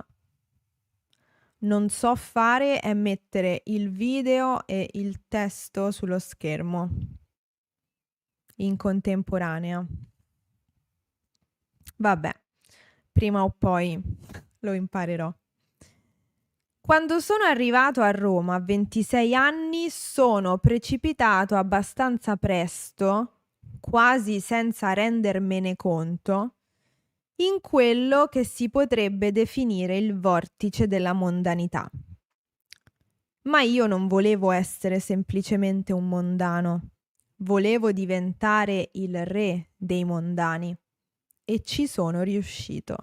non so fare è mettere il video e il testo sullo schermo in contemporanea. Vabbè, prima o poi lo imparerò. Quando sono arrivato a Roma a 26 anni sono precipitato abbastanza presto, quasi senza rendermene conto, in quello che si potrebbe definire il vortice della mondanità. Ma io non volevo essere semplicemente un mondano, volevo diventare il re dei mondani e ci sono riuscito.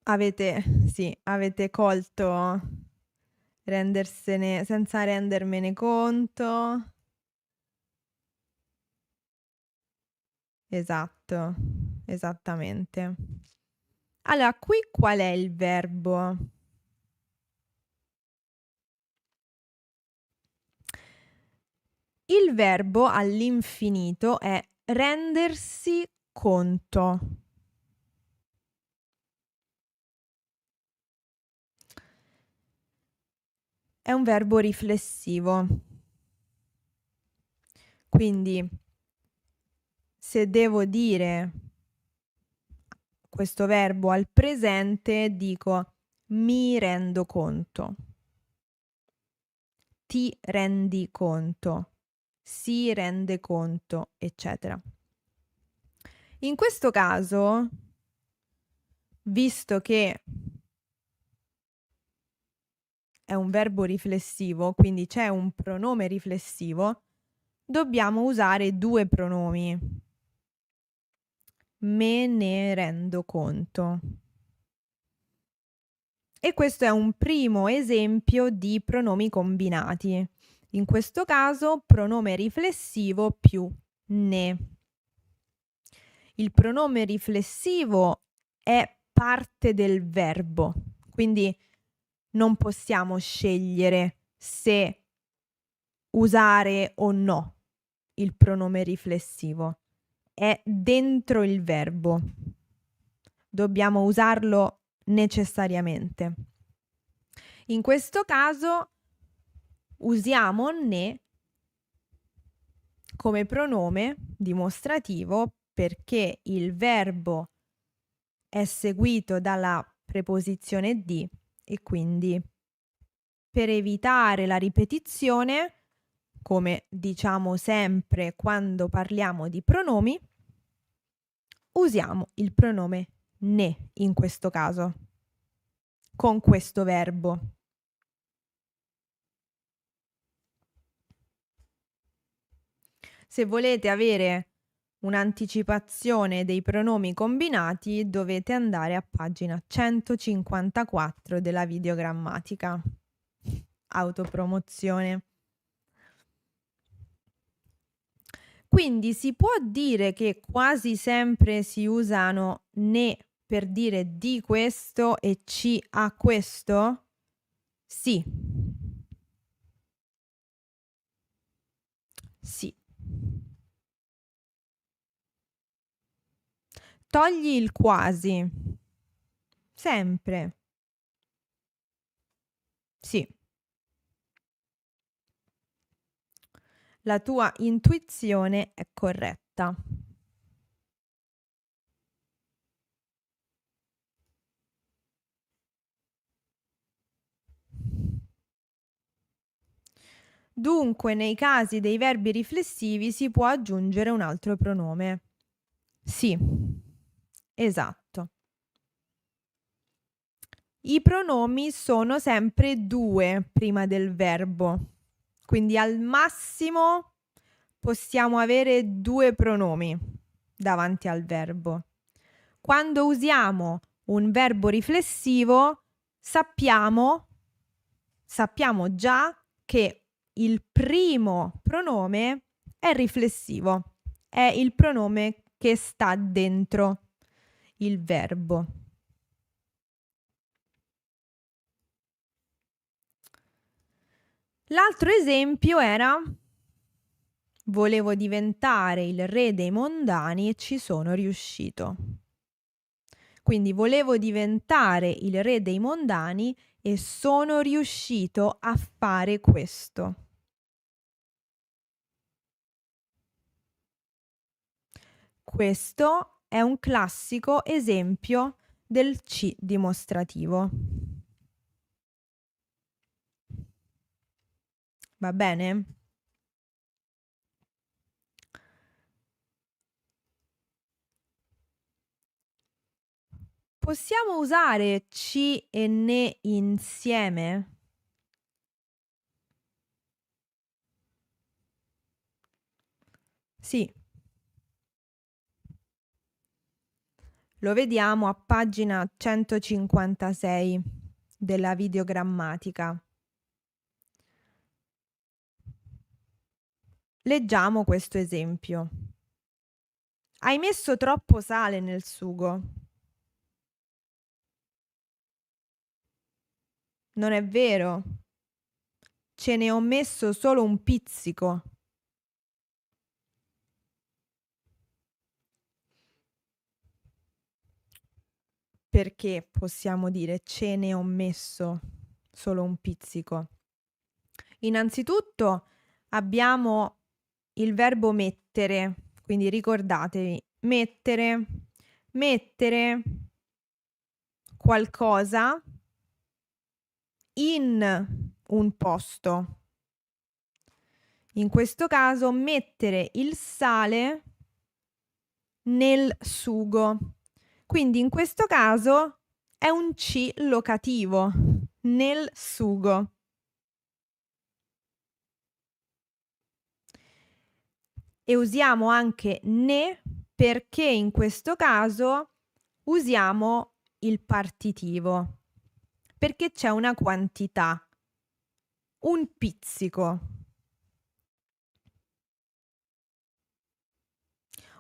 Avete colto senza rendermene conto. Esatto, esattamente. Allora, qui qual è il verbo? Il verbo all'infinito è rendersi conto. È un verbo riflessivo. Quindi, se devo dire questo verbo al presente, dico mi rendo conto. Ti rendi conto, si rende conto, eccetera. In questo caso, visto che è un verbo riflessivo, quindi c'è un pronome riflessivo, dobbiamo usare due pronomi. Me ne rendo conto. E questo è un primo esempio di pronomi combinati. In questo caso, pronome riflessivo più ne. Il pronome riflessivo è parte del verbo, quindi non possiamo scegliere se usare o no il pronome riflessivo. È dentro il verbo. Dobbiamo usarlo necessariamente. In questo caso usiamo ne come pronome dimostrativo perché il verbo è seguito dalla preposizione di e quindi per evitare la ripetizione, come diciamo sempre quando parliamo di pronomi, usiamo il pronome ne in questo caso, con questo verbo. Se volete avere un'anticipazione dei pronomi combinati, dovete andare a pagina 154 della videogrammatica. Autopromozione. Quindi si può dire che quasi sempre si usano ne per dire di questo e ci a questo? Sì. Sì. Togli il quasi. Sempre. Sì. La tua intuizione è corretta. Dunque, nei casi dei verbi riflessivi si può aggiungere un altro pronome. Sì, esatto. I pronomi sono sempre due prima del verbo, quindi al massimo possiamo avere due pronomi davanti al verbo. Quando usiamo un verbo riflessivo sappiamo già che il primo pronome è riflessivo, è il pronome che sta dentro il verbo. L'altro esempio era: volevo diventare il re dei mondani e ci sono riuscito. Quindi volevo diventare il re dei mondani e sono riuscito a fare questo. Questo è un classico esempio del ci dimostrativo. Va bene? Possiamo usare ci e ne insieme? Sì. Lo vediamo a pagina 156 della videogrammatica. Leggiamo questo esempio. Hai messo troppo sale nel sugo. Non è vero. Ce ne ho messo solo un pizzico. perché possiamo dire ce ne ho messo solo un pizzico? Innanzitutto abbiamo il verbo mettere, quindi ricordatevi, mettere, mettere qualcosa in un posto. In questo caso mettere il sale nel sugo. Quindi in questo caso è un C locativo, nel sugo. E usiamo anche ne perché in questo caso usiamo il partitivo, perché c'è una quantità, un pizzico.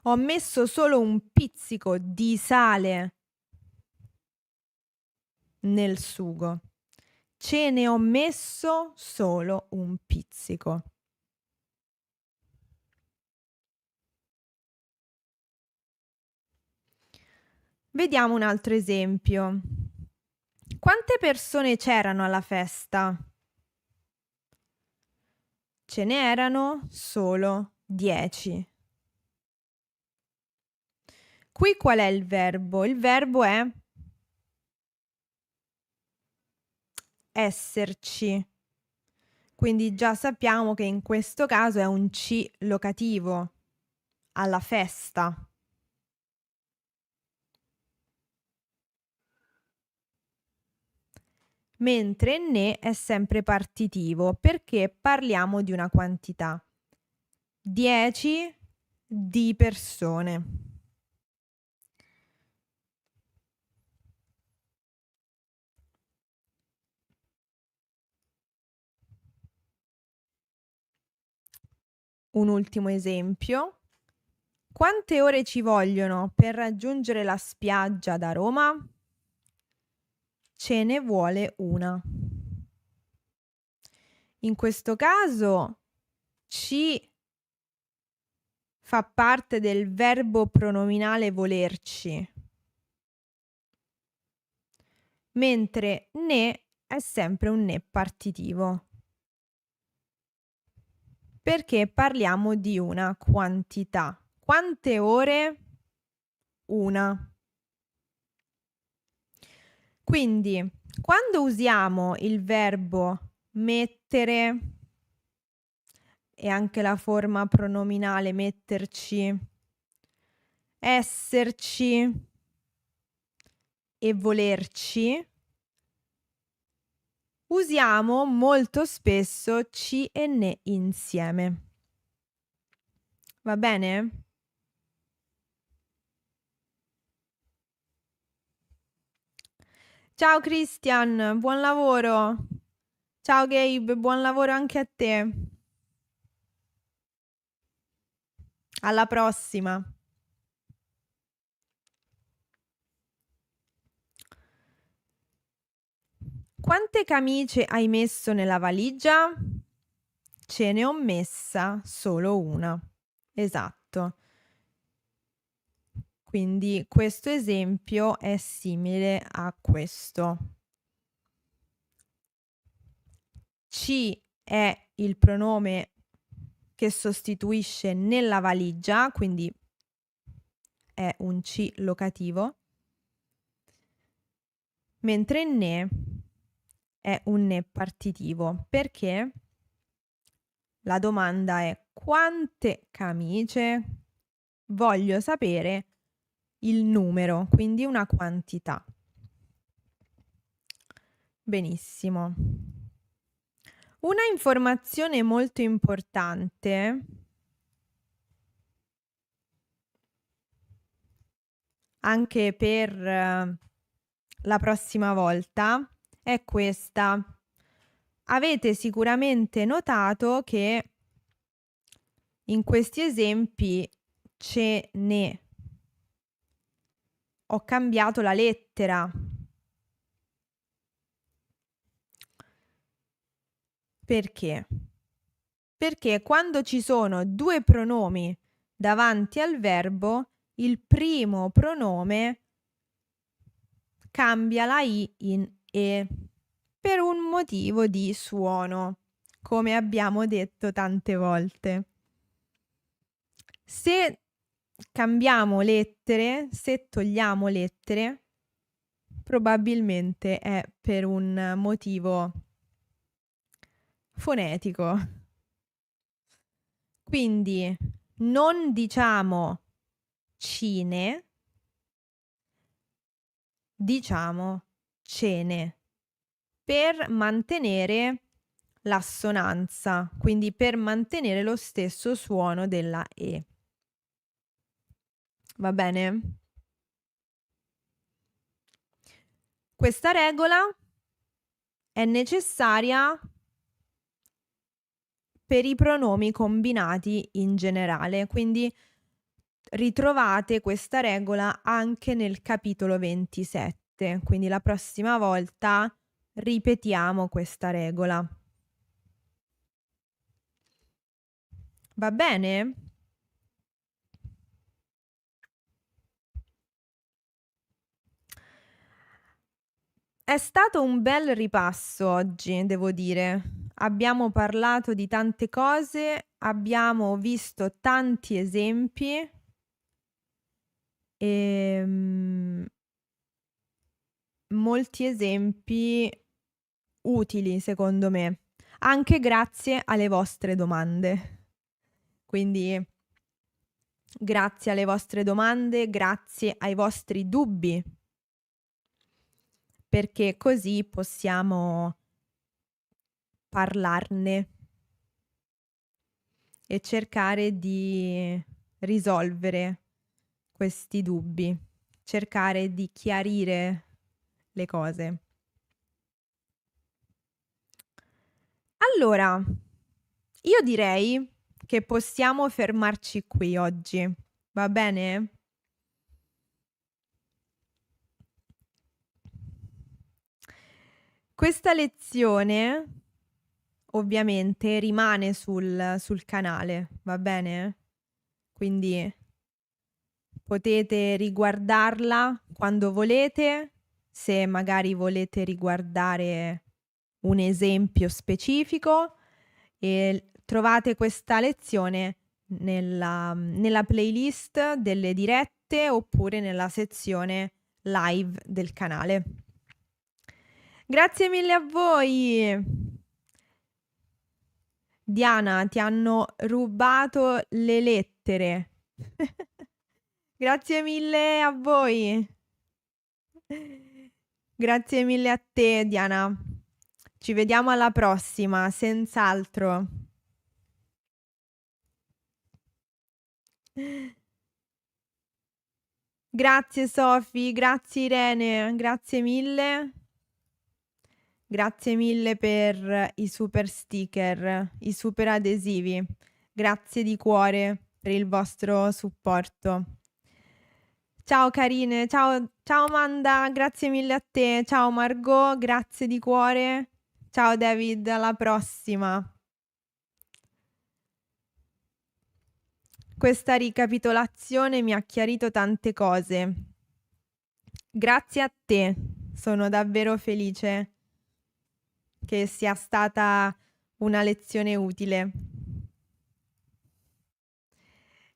Ho messo solo un pizzico di sale nel sugo. Ce ne ho messo solo un pizzico. Vediamo un altro esempio. Quante persone c'erano alla festa? Ce n'erano solo 10. Qui qual è il verbo? Il verbo è esserci. Quindi già sappiamo che in questo caso è un C locativo, alla festa. Mentre ne è sempre partitivo perché parliamo di una quantità. 10 di persone. Un ultimo esempio. Quante ore ci vogliono per raggiungere la spiaggia da Roma? Ce ne vuole una. In questo caso ci fa parte del verbo pronominale volerci, mentre ne è sempre un ne partitivo, perché parliamo di una quantità. Quante ore? Una. Quindi, quando usiamo il verbo mettere e anche la forma pronominale metterci, esserci e volerci, usiamo molto spesso ci e ne insieme. Va bene? Ciao Christian, buon lavoro. Ciao Gabe, buon lavoro anche a te. Alla prossima. Quante camicie hai messo nella valigia? Ce ne ho messa solo una. Esatto. Quindi questo esempio è simile a questo. Ci è il pronome che sostituisce nella valigia, quindi è un ci locativo, mentre ne è un ne partitivo, perché la domanda è quante camicie? Voglio sapere il numero, quindi una quantità. Benissimo. Una informazione molto importante anche per la prossima volta è questa. Avete sicuramente notato che in questi esempi ce ne ho cambiato la lettera. Perché? Perché quando ci sono due pronomi davanti al verbo, il primo pronome cambia la I in E per un motivo di suono, come abbiamo detto tante volte. Se cambiamo lettere, se togliamo lettere, probabilmente è per un motivo fonetico. Quindi non diciamo cine, diciamo cene, per mantenere l'assonanza, quindi per mantenere lo stesso suono della E. Va bene? Questa regola è necessaria per i pronomi combinati in generale, quindi ritrovate questa regola anche nel capitolo 27, quindi la prossima volta ripetiamo questa regola. Va bene? È stato un bel ripasso oggi, devo dire. Abbiamo parlato di tante cose, abbiamo visto tanti esempi. Ehm, Molti esempi utili secondo me, anche grazie alle vostre domande. Quindi grazie alle vostre domande, grazie ai vostri dubbi, perché così possiamo parlarne e cercare di risolvere questi dubbi, cercare di chiarire le cose. Allora, io direi che possiamo fermarci qui oggi, va bene? Questa lezione ovviamente rimane sul canale, va bene? Quindi potete riguardarla quando volete, se magari volete riguardare un esempio specifico e trovate questa lezione nella playlist delle dirette oppure nella sezione live del canale. Grazie mille a voi! Diana, ti hanno rubato le lettere. Grazie mille a voi. Grazie mille a te, Diana. Ci vediamo alla prossima, senz'altro. Grazie Sofi, grazie Irene, grazie mille. Grazie mille per i super sticker, i super adesivi. Grazie di cuore per il vostro supporto. Ciao carine, ciao Amanda, grazie mille a te. Ciao Margot, grazie di cuore. Ciao David, alla prossima. Questa ricapitolazione mi ha chiarito tante cose. Grazie a te, sono davvero felice che sia stata una lezione utile.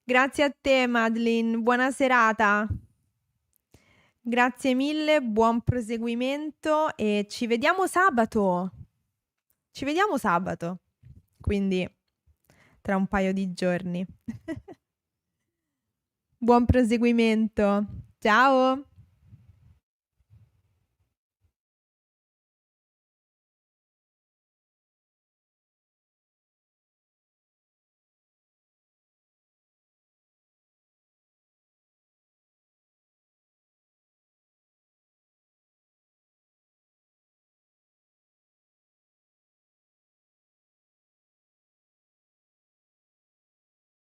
Grazie a te Madeline, buona serata. Grazie mille, buon proseguimento e ci vediamo sabato. Ci vediamo sabato, quindi tra un paio di giorni. Buon proseguimento. Ciao.